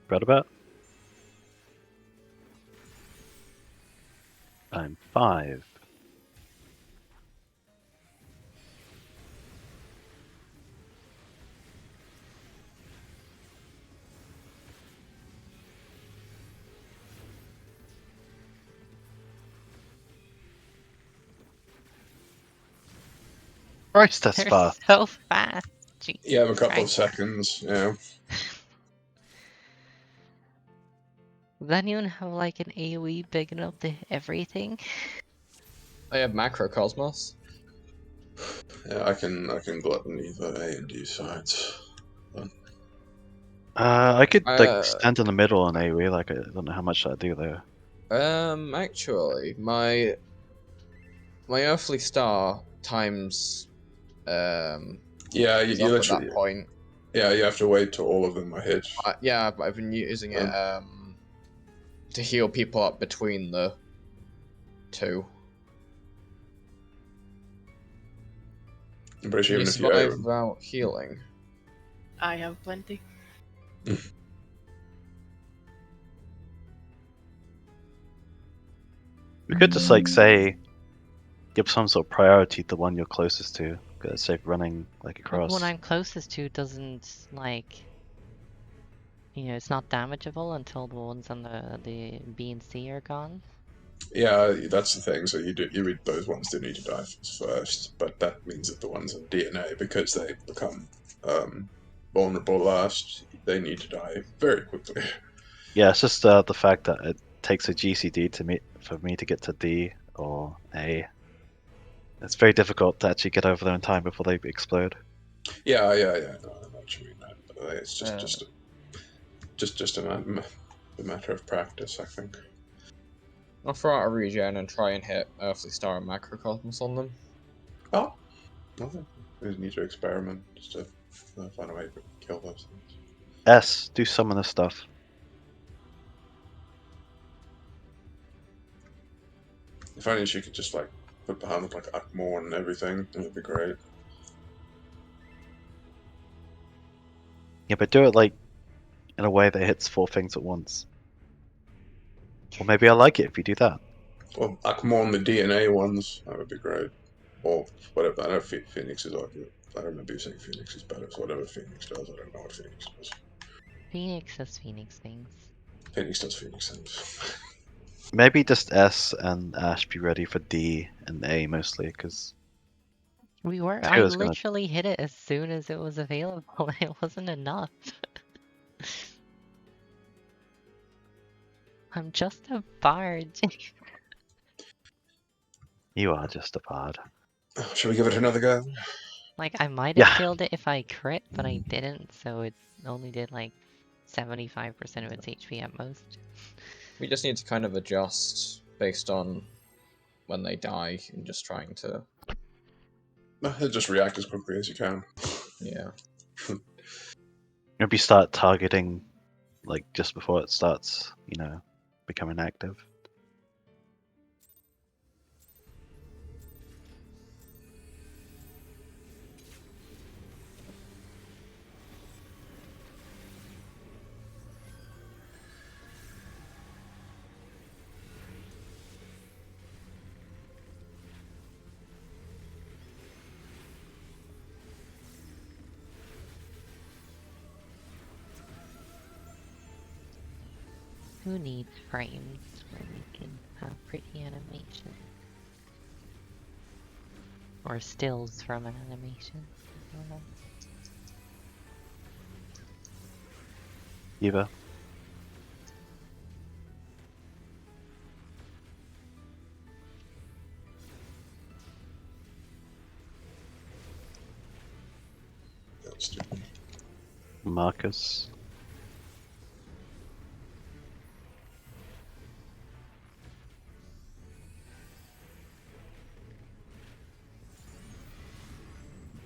Spread a bit? I'm 5. Christ, that's They're fast. so fast. Jesus You have a couple of Christ. seconds, yeah. Does anyone have like an AoE big enough to everything? I have Macrocosmos. Yeah, I can glutton either A and D sides. I could like Uh, stand in the middle on AoE, like I don't know how much I do there. Actually, my earthly star times Yeah, is you up at literally. that point. Yeah, you have to wait till all of them are hit. Yeah, but I've been using it to heal people up between the two. I'm pretty sure Can you even if you survive without healing? I have plenty. We could just like say give some sort of priority to the one you're closest to. Cause save running like But across. one I'm closest to doesn't like. It's not damageable until the ones on the B and C are gone. Yeah, that's the thing. So you read those ones that need to die first, but that means that the ones on DNA, because they become vulnerable last, they need to die very quickly. Yeah, it's just the fact that it takes a GCD for me to get to D or A. It's very difficult to actually get over there in time before they explode. Yeah. No, I know what you mean. It's just a matter of practice, I think. I'll throw out a regen and try and hit Earthly Star and Macrocosmos on them. Oh, nothing. We just need to experiment just to find a way to kill those things. S, do some of the stuff. If only she could just like put behind with like Akmor and everything, it would be great. Yeah, but do it like in a way that hits 4 things at once. Or maybe I like it if you do that. Well, Akmor and the DNA ones, that would be great. Or whatever. I know Phoenix is arguable. I remember you saying Phoenix is better, so whatever Phoenix does, I don't know what Phoenix does. Phoenix does Phoenix things. Phoenix does Phoenix things. Maybe just S and Ash be ready for D and A mostly, because I is gonna. literally hit it as soon as it was available. It wasn't enough. I'm just a bard. You are just a bard. Shall we give it another go? Like, I might have Yeah. killed it if I crit, but I didn't, so it only did like 75% of its HP at most. We just need to kind of adjust based on when they die and just trying to. Just react as quickly as you can. Yeah. Maybe start targeting like just before it starts, becoming active. Who needs frames when we can have pretty animation? Or stills from an animation. I don't know. Eva. Marcus.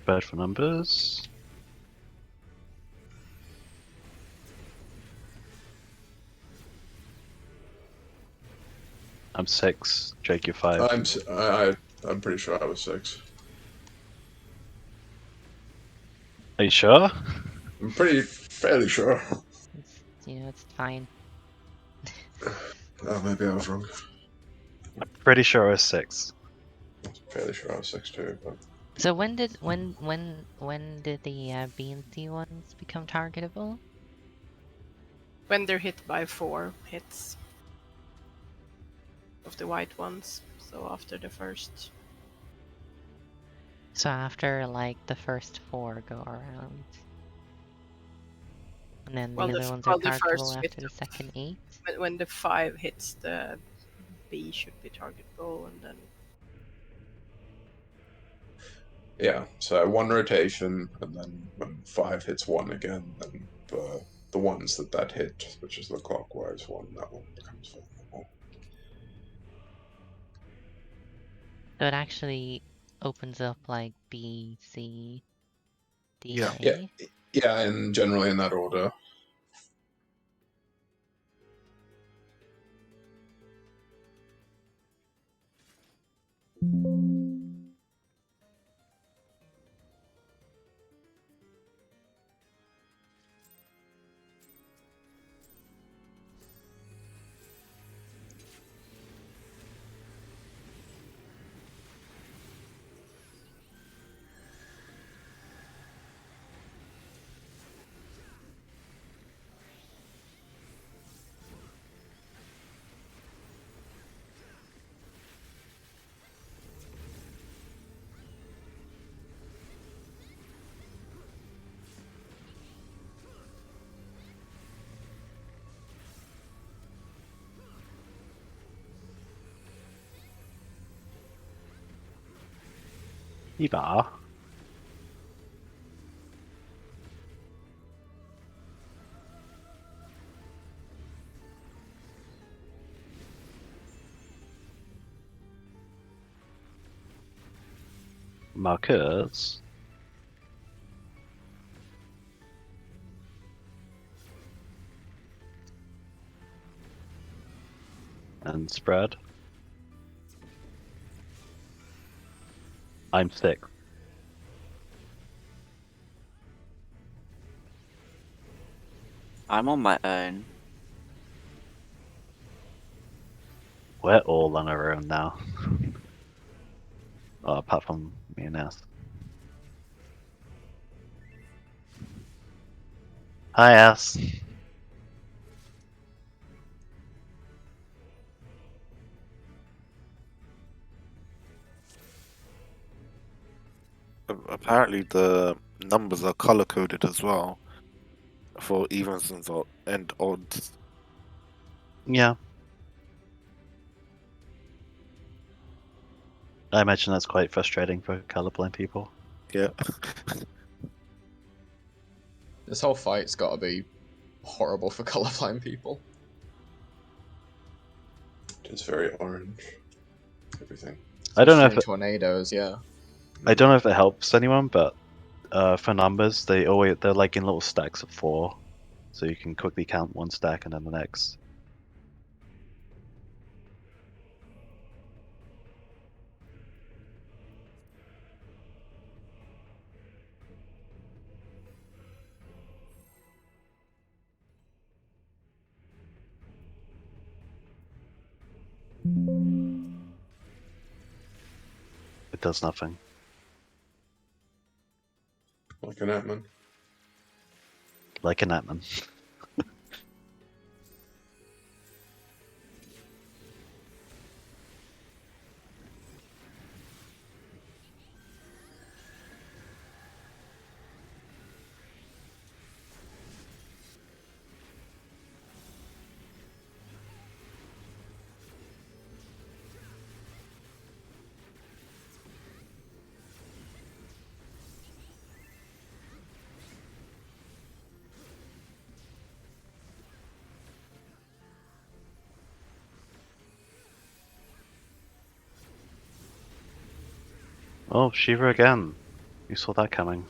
Bad for numbers. I'm 6. Jake, you're 5. I'm pretty sure I was 6. Are you sure? I'm fairly sure. It's fine. Oh, maybe I was wrong. Pretty sure I was 6. I'm fairly sure I was 6 too, but. So when did the B and C ones become targetable? When they're hit by 4 hits of the white ones, so after the first. So after like the first 4 go around. And then the other ones are targetable after the second 8? When the 5 hits, the B should be targetable, and then. Yeah, so 1 rotation, and then when 5 hits 1 again, then the ones that hit, which is the clockwise one, that one becomes vulnerable. So it actually opens up like B, C, D, Yeah. A. Yeah, and generally in that order. Eva. Marcus. And spread. I'm 6. I'm on my own. We're all on our own now. Oh, apart from me and S. Hi, S. Apparently the numbers are color coded as well for evens and odds. Yeah. I imagine that's quite frustrating for colorblind people. Yeah. This whole fight's got to be horrible for colorblind people. It's very orange. Everything. I don't know Especially if tornadoes, yeah. I don't know if it helps anyone, but for numbers, they're like in little stacks of 4, so you can quickly count one stack and then the next. It does nothing. Like an Atman. Like an Atman. Oh, Shiva again. You saw that coming.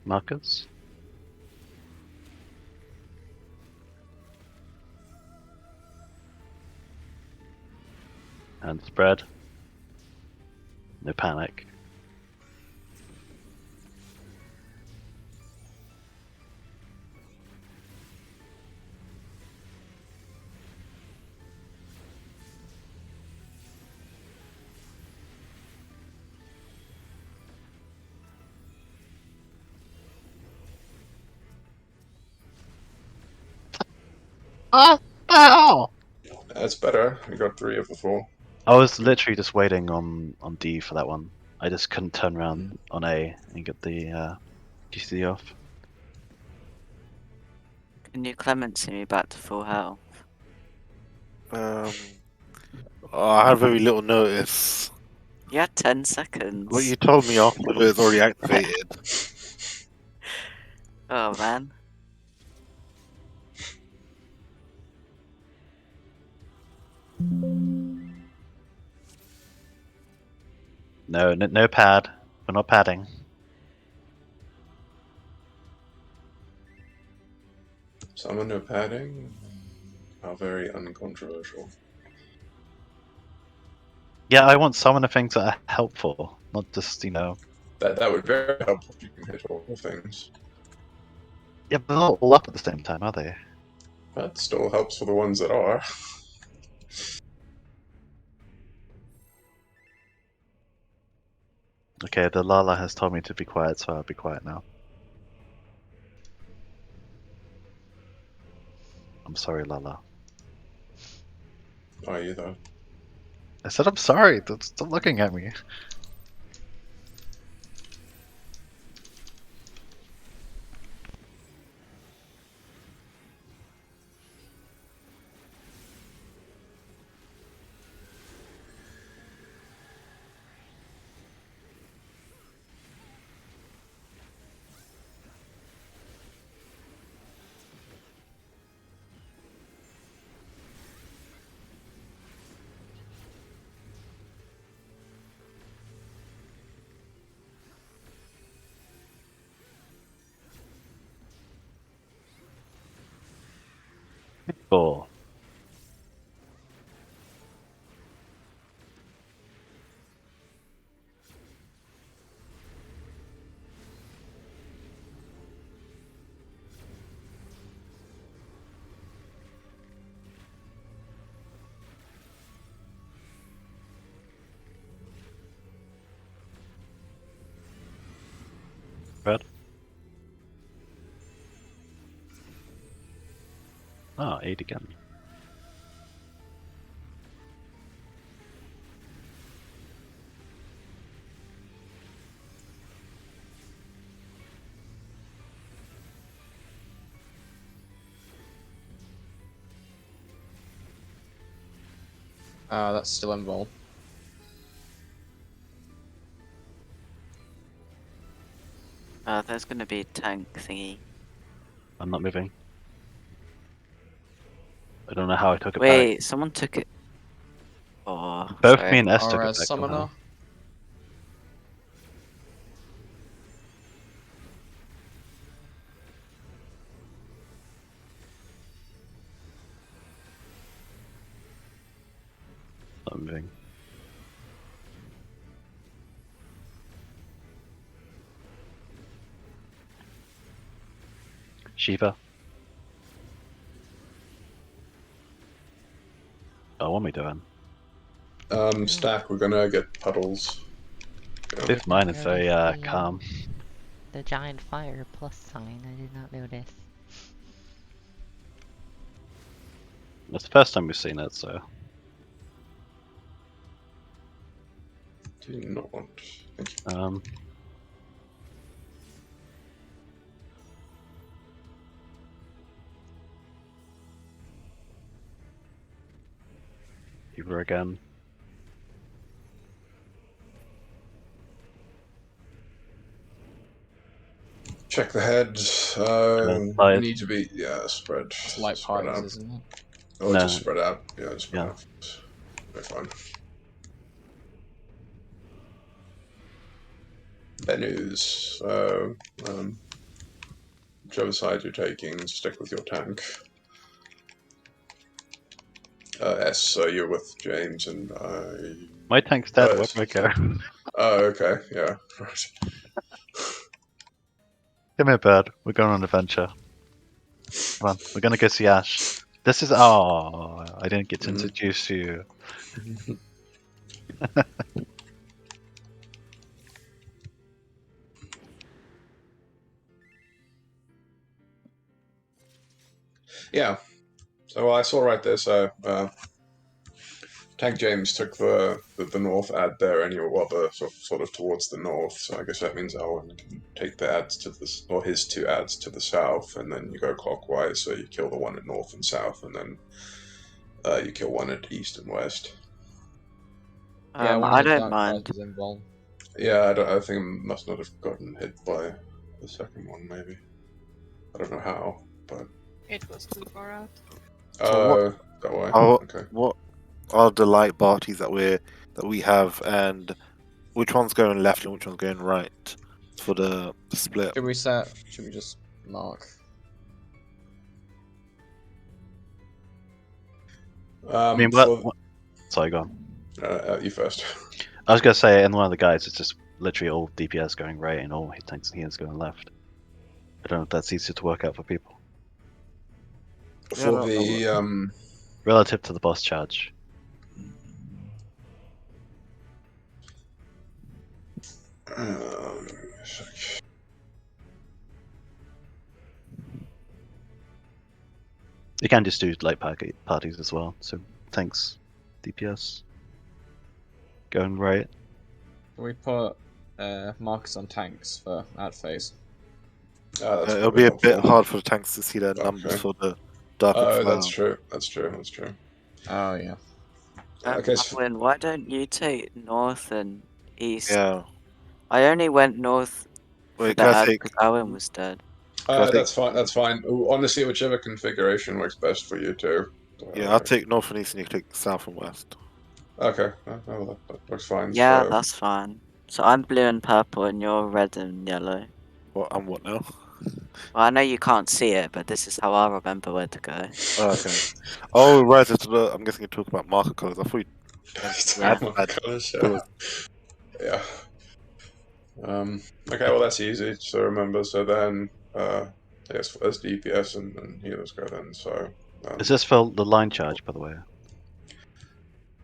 Marcus? And spread. No panic. Ow! That's better. We got 3 of the 4. I was literally just waiting on D for that one. I just couldn't turn around on A and get the GC off. Can you clemency me back to full health? I had very little notice. You had 10 seconds. Well, you told me after it was already activated. Oh man. No pad. We're not padding. Summon no padding? How very uncontroversial. Yeah, I want summoner things that are helpful, not just, That would be very helpful if you can hit all the things. Yeah, but they're not all up at the same time, are they? That still helps for the ones that are. Okay, the Lala has told me to be quiet, so I'll be quiet now. I'm sorry, Lala. Are you though? I said I'm sorry. Stop looking at me. Cool. Red. Oh, 8 again. That's still involved. There's gonna be a tank thingy. I'm not moving. I don't know how I took it Wait, someone took it. Oh, back. Both sorry. me and S took Or it as back summoner. somehow. Not moving. Shiva. Oh, what am I doing? Stack, we're gonna get puddles. Yeah. This mine is very Notice calm. the giant fire plus sign. I did not notice. It's the first time we've seen it, so. Do not want. Thank you. Shiva again. Check the heads. We Light. need to be spread. That's light Spread parties, out. isn't it? Oh, No. just spread out. Yeah, just spread Yeah. out. They're fine. Menus. So, whichever side you're taking, stick with your tank. S, so you're with James and I. My tank's dead. Oh, Where do I go? Oh, okay. Yeah. Right. Come here, bird. We're going on an adventure. Come on. We're gonna go see Ash. This is. Oh, I didn't get to introduce you. Yeah. So I saw right there. So Tank James took the north ad there, and you're sort of towards the north. So I guess that means Owen can take the ads to this, or his 2 ads to the south, and then you go clockwise. So you kill the one at north and south, and then you kill one at east and west. Yeah, one I of the don't dark mind. parties involved. Yeah, I think I must not have gotten hit by the second one, maybe. I don't know how, but... It was too far out. So what? That way? Are, Okay. what are the light parties that we have, and which one's going left and which one's going right for the split? Should we just mark? I mean, For... Sorry, go on. You first. I was gonna say, in one of the guides, it's just literally all DPS going right and all hit tanks and healers going left. I don't know if that's easier to work out for people. For the Relative to the boss charge. You can just do light parties as well. So tanks, DPS, going right. Can we put markers on tanks for that phase? It'll be a bit hard for the tanks to see their numbers for the dark. Oh, that's true. That's true. That's true. Oh yeah. Okay. Alwyn, why don't you take north and east? Yeah. I only went north for Wait, the can I ad take? because Owen was dead. That's fine. That's fine. Honestly, whichever configuration works best for you two. Yeah, I'll take north and east, and you can take south and west. Okay, well, that works fine. Yeah, So... that's fine. So I'm blue and purple, and you're red and yellow. What now? Well, I know you can't see it, but this is how I remember where to go. Oh, okay. Oh, right. I'm guessing you talk about marker colors. I thought you Yeah. Okay, well that's easy to remember. So then, I guess as DPS and healers go then. So. Is this for the line charge, by the way?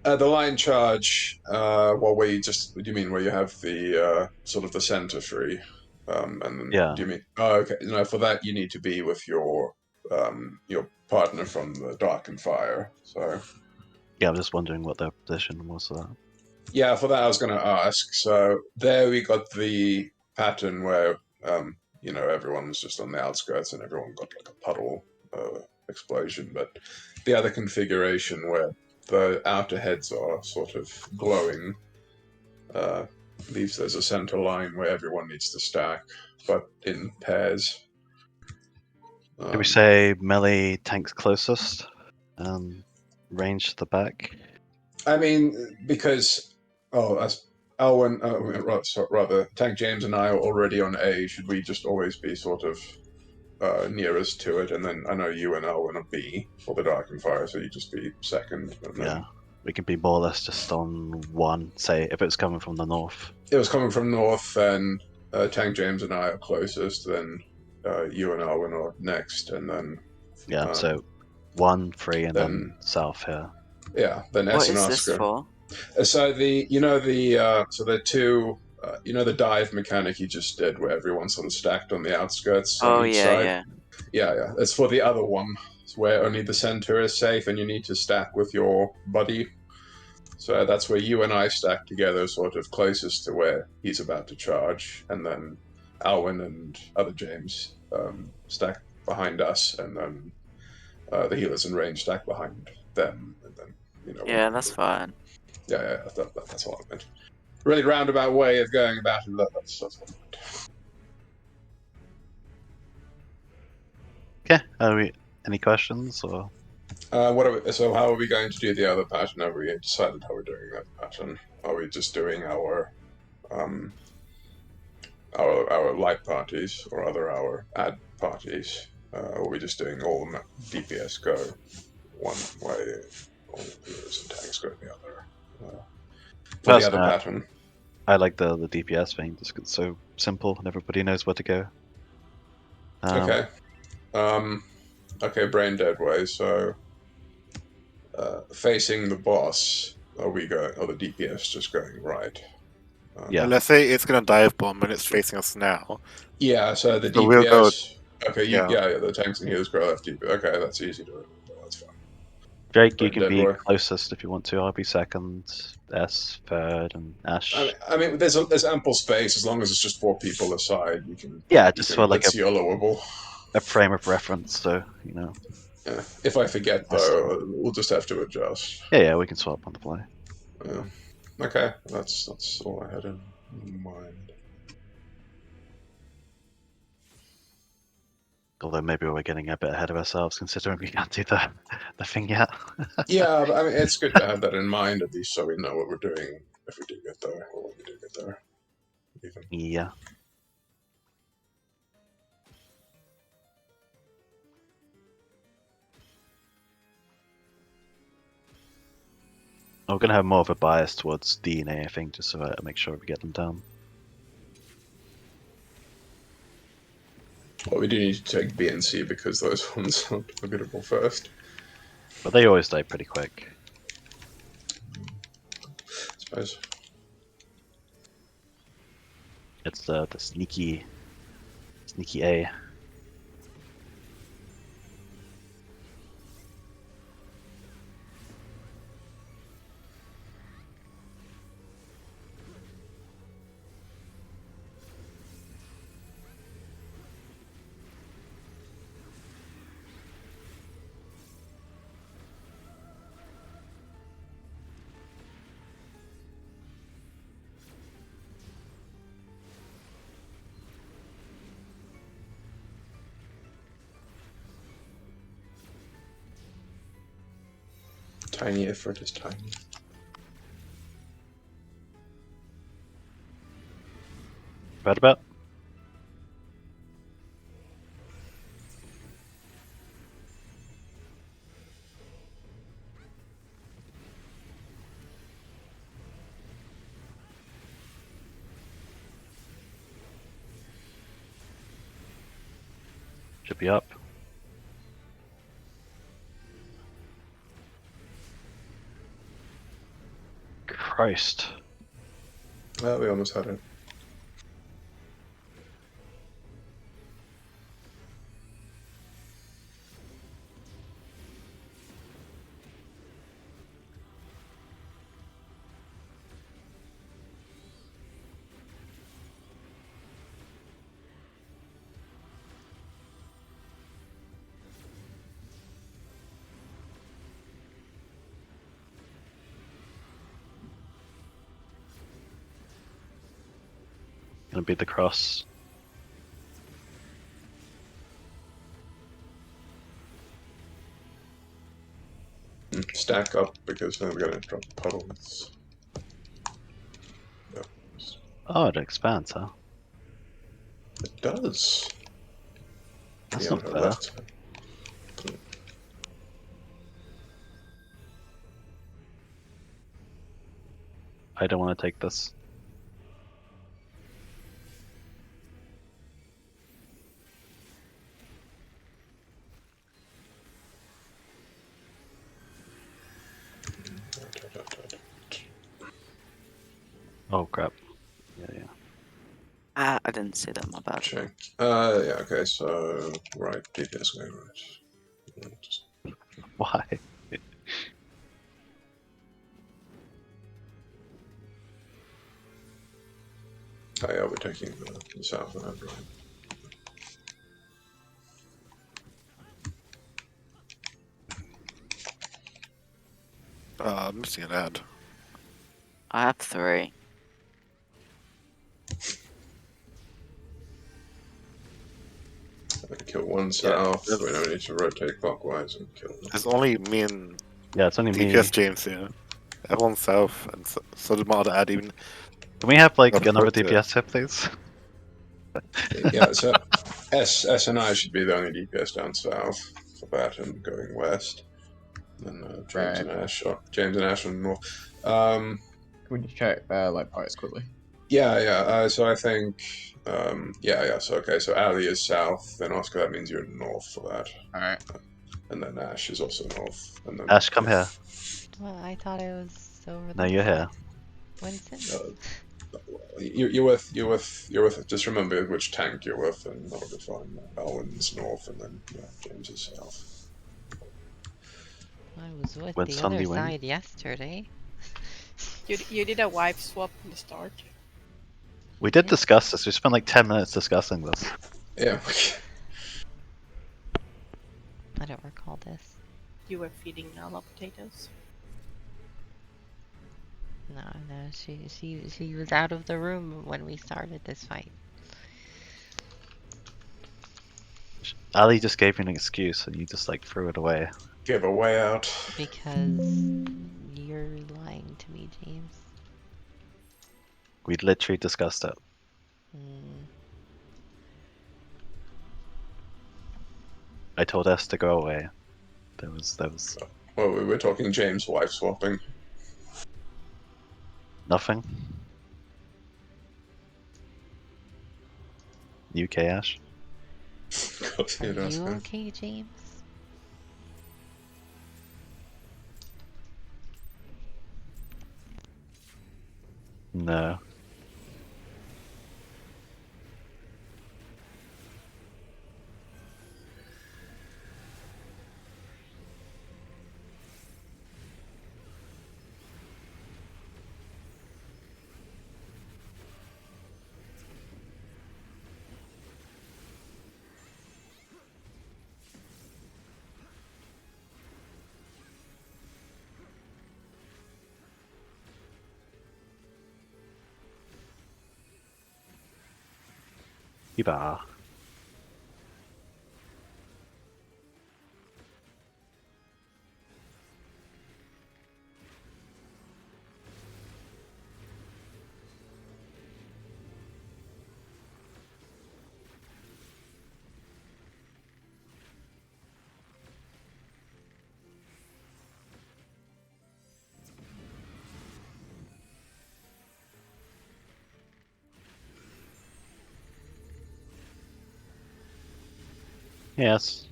The line charge, where you do you mean where you have the sort of the center free, and then do you mean? Oh, okay. No, for that you need to be with your partner from the Dark and Fire. So. Yeah, I'm just wondering what their position was for that. Yeah, for that I was going to ask. So there we got the pattern where everyone's just on the outskirts and everyone got like a puddle explosion, but the other configuration where the outer heads are sort of glowing leaves there's a center line where everyone needs to stack, but in pairs. Did we say melee tanks closest, range to the back? I mean, because as Alwyn, rather, Tank James and I are already on A. Should we just always be sort of nearest to it, and then I know you and Alwyn are B for the Dark and Fire, so you just be second. And then... Yeah, we can be more or less just on one. Say if it's coming from the north. It was coming from north, and Tank James and I are closest. Then you and Alwyn are next, and then so 1, 3, and then south here. Yeah, then what S and is Oscar. this for? So so the two, the dive mechanic you just did, where everyone's sort of stacked on the outskirts on each side. Yeah. It's for the other one, where only the center is safe, and you need to stack with your buddy. So that's where you and I stack together, sort of closest to where he's about to charge, and then Alwyn and other James stack behind us, and then the healers in range stack behind them, and then Yeah, that's fine. Yeah, that's all I meant. Really roundabout way of going about it. That's what I meant. Okay. Any questions or? So how are we going to do the other pattern? Have we decided how we're doing that pattern? Are we just doing our light parties, or our ad parties? Or are we just doing all DPS go one way, all healers and tanks go the other? For the other pattern. I like the DPS thing, just 'cause it's so simple and everybody knows where to go. Okay. Okay, brain dead way. So, facing the boss, are the DPS just going right? Yeah. Let's say it's gonna dive bomb and it's facing us now. Yeah. So the DPS. We'll go, okay. Yeah. The tanks and healers go left. Okay, that's easy to do. That's fine. Drake, you can be closest if you want to. I'll be second, S third, and Ash. I mean, there's ample space as long as it's just 4 people aside. You can. Yeah, just for like it's YOLOable. A frame of reference, so Yeah. If I forget though, we'll just have to adjust. Yeah, we can swap on the fly. Yeah. Okay, that's all I had in mind. Although maybe we're getting a bit ahead of ourselves considering we can't do the thing yet. Yeah, but I mean, it's good to have that in mind at least, so we know what we're doing if we do get there, or when we do get there. Even. Yeah. We're gonna have more of a bias towards DNA, I think, just so I make sure we get them down. Well, we do need to take B and C because those ones are targetable first. But they always die pretty quick. I suppose. It's the sneaky A. Tiny effort is tiny. Right about? Should be up. Christ. Well, we almost had it. Gonna be the cross. Stack up because then we're gonna drop puddles. Yeah. Oh, it expands, huh? It does. That's Yeah, not on her fair. left side. I don't want to take this. Oh crap. Yeah. Ah, I didn't see that, my bad. Check. Yeah, okay, so, right, DPS going right. Just Why? Oh yeah, we're taking the south end, right? I'm missing an ad. I have 3. I kill one south, we don't need to rotate clockwise and kill them. There's only me and Yeah, it's only me. DPS James here. Everyone's south, and so did my other ad. Even Can we have like Got another put it. DPS hit, please? Yeah, so S and I should be the only DPS down south for that and going west. And James and Ash, James and Ash on north. Can we just check like price quickly? Yeah. So I think, yeah. So okay, so Ali is south, then Oscar. That means you're north for that. All right. And then Ash is also north. And then Ash, come here. Well, I thought it was over No, there. you're here. Winston? You're with. Just remember which tank you're with, and that'll be fine. Alwyn's north, and then James is south. I was with When the Sunday other went. side yesterday. You did a wipe swap in the start. We did discuss this. We spent like 10 minutes discussing this. Yeah. I don't recall this. You were feeding Nala potatoes. No, she was out of the room when we started this fight. Ali just gave you an excuse and you just like threw it away. Give a way out. Because you're lying to me, James. We literally discussed it. Mm. I told S to go away. There was Well, we were talking James wife swapping. nothing. UK Ash. Are you okay, James? No. Iba. Yes.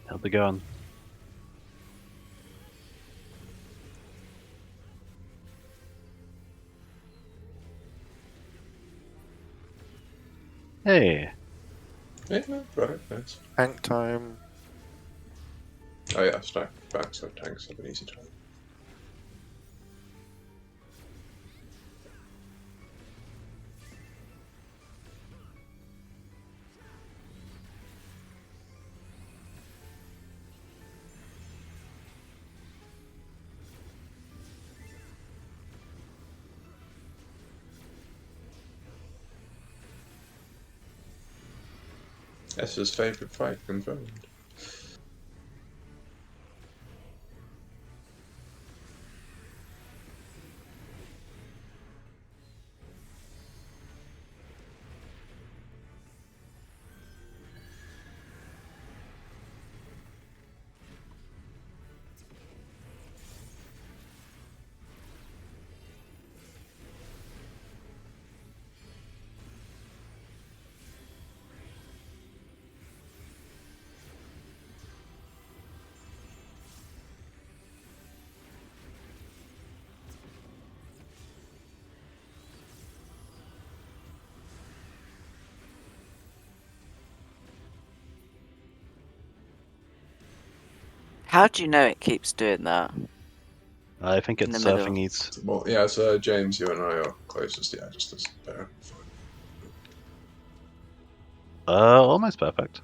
How's it going? Hey. Yeah, got it. Thanks. Tank time. Oh yeah, stack back so tanks have an easy time. S's favourite fight confirmed. How do you know it keeps doing that? I think In it's the middle. surfing needs. Well, yeah, so James, you and I are closest. Yeah, just as there. Almost perfect.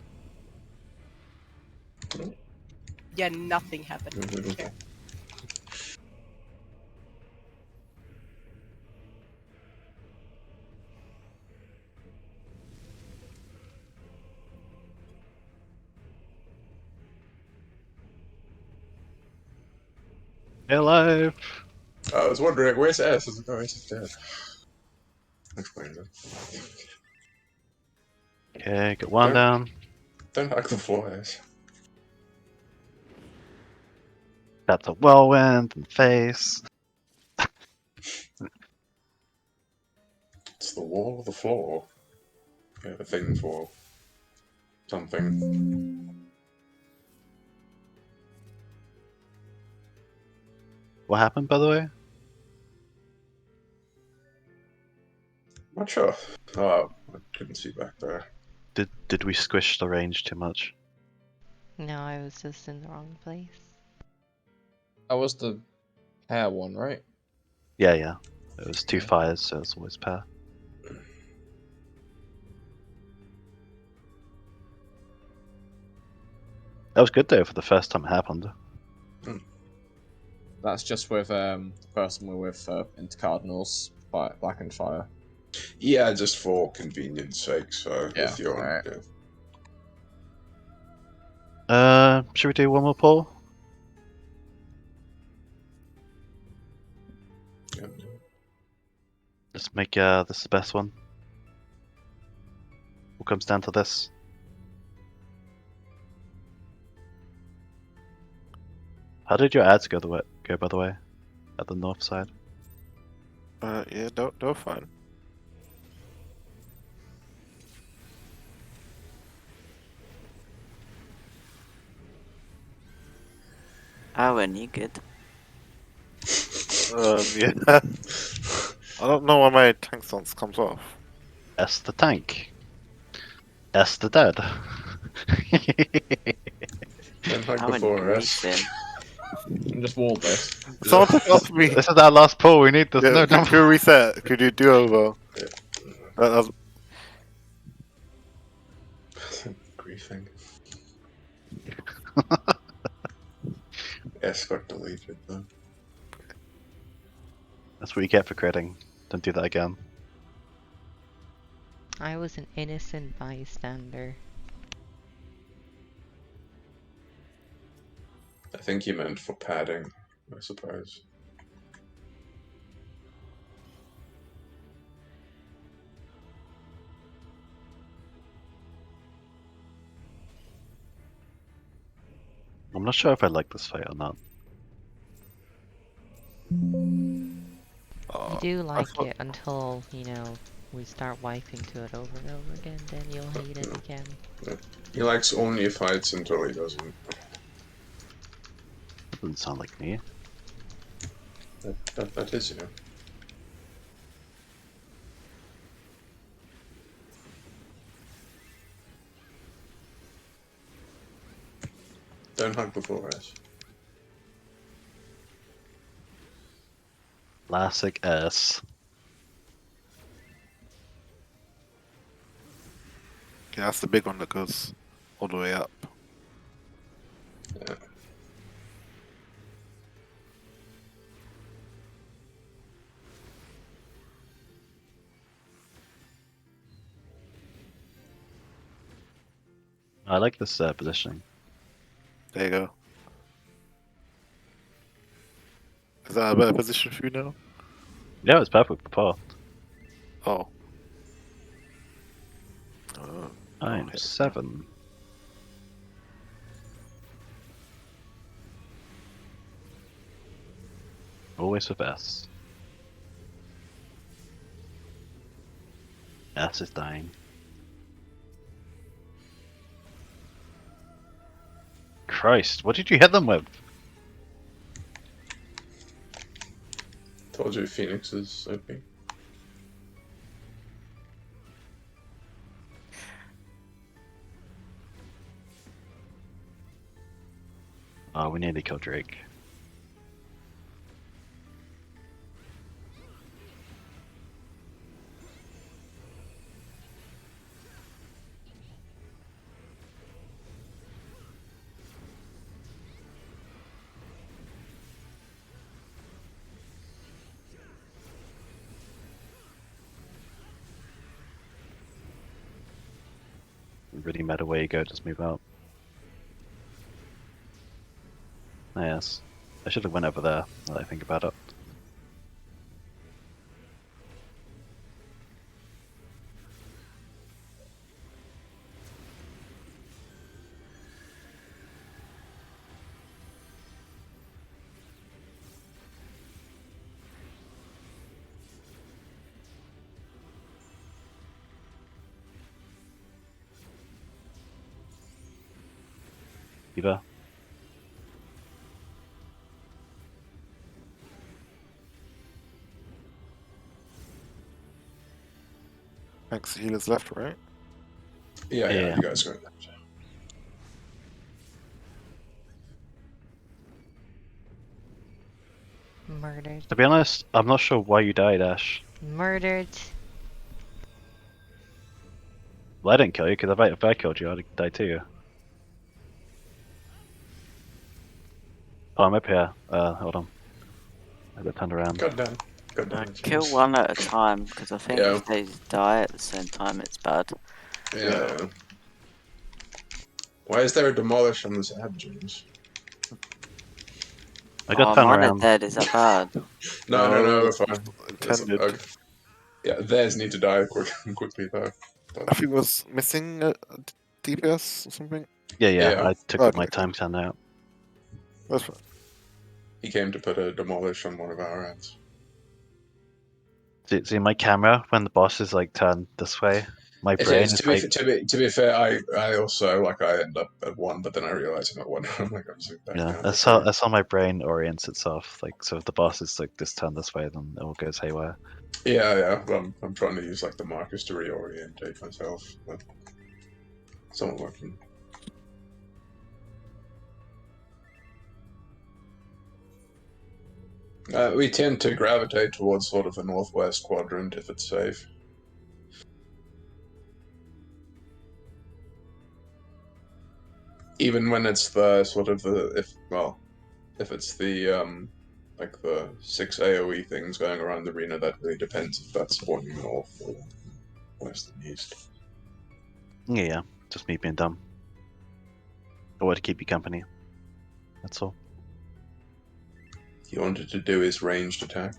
Yeah, nothing happened. Here. Hey, alive. I was wondering, where's S? I was like, oh, S is dead. Explain that. Okay, get one down. Don't hack the floor, S. That's a whirlwind in the face. It's the wall or the floor. Yeah, the thing for something. What happened, by the way? Not sure. Oh, I couldn't see back there. Did we squish the range too much? No, I was just in the wrong place. That was the hair one, right? Yeah. It was two fires, so it's always pair. That was good though for the first time it happened. That's just with the person we're with into Cardinals, Black and Fire. Yeah, just for convenience sake. So Yeah, if you're alright. Should we do one more poll? Yeah. Let's make this the best one. What comes down to this? How did your ads go by the way? At the north side? Yeah, they're fine. Owen, you good? Yeah. I don't know why my tank stance comes off. S the tank. S the dead. Don't hug Owen before us. griefing. I'm just wall this. Someone took it off me. This is our last poll, we need this. Yeah, No, could you reset? Could you do over? Yeah. That was... Griefing. S got deleted though. That's what you get for critting. Don't do that again. I was an innocent bystander. I think you meant for padding, I suppose. I'm not sure if I like this fight or not. You do like it until, you know, we start wiping to it over and over again, then you'll hate it again. He likes only fights until he doesn't. That doesn't sound like me. That is you. Don't hug before us. Classic S. Yeah, that's the big one that goes all the way up. Yeah. I like this positioning. There you go. Is that a better position for you now? Yeah, it's perfect for Paul. Oh. Oh. I'm Okay. 7. Always with S. S is dying. Christ, what did you hit them with? Told you Phoenix is OP. Oh, we nearly killed Drake. Really matter where you go, just move out. Yes. I should have went over there, now that I think about it. Eva? Thanks, healers left, right? Yeah, Yeah. you guys got that. Murdered. To be honest, I'm not sure why you died, Ash. Murdered. Well, I didn't kill you, because if I killed you, I'd die too. Oh, I'm up here. Hold on. I got turned around. God damn. God damn. Kill jeez. one at a time, because I think Yeah. if they die at the same time, it's bad. Yeah. Why is there a demolish on this ad, James? I got Oh, turned mine are around. dead. Is that bad? No, we're fine. it's It's, intended. okay. Yeah, theirs need to die quickly though. I think it was missing a DPS or something. Yeah, Yeah. I took Okay, my okay. time turn out. That's right. He came to put a demolish on one of our ads. See my camera when the boss is like turned this way. My It brain is, is like, to be fair, I also like I end up at 1, but then I realize I'm at 1. I'm like I'm zoom back yeah. down. I saw my brain orients itself. Like, so if the boss is like this turned this way, then it all goes haywire. Yeah. Well, I'm trying to use like the markers to reorientate myself, but it's not working. We tend to gravitate towards sort of the northwest quadrant if it's safe. Even when it's the sort of the if it's the like the 6 AoE things going around the arena, that really depends if that's pointing north or west and east. Yeah, just me being dumb. I want to keep you company. That's all. He wanted to do his ranged attack.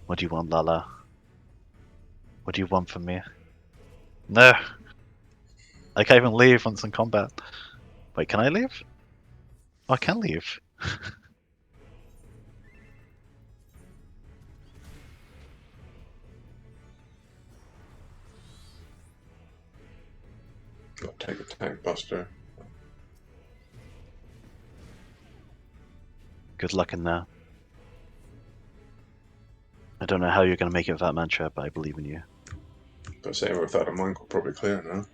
What do you want, Lala? What do you want from me? No! I can't even leave once in combat. Wait, can I leave? Oh, I can leave. I'll take a tank buster. Good luck in there. I don't know how you're going to make it with that mantra, but I believe in you. But same without a monk, we'll probably clear now.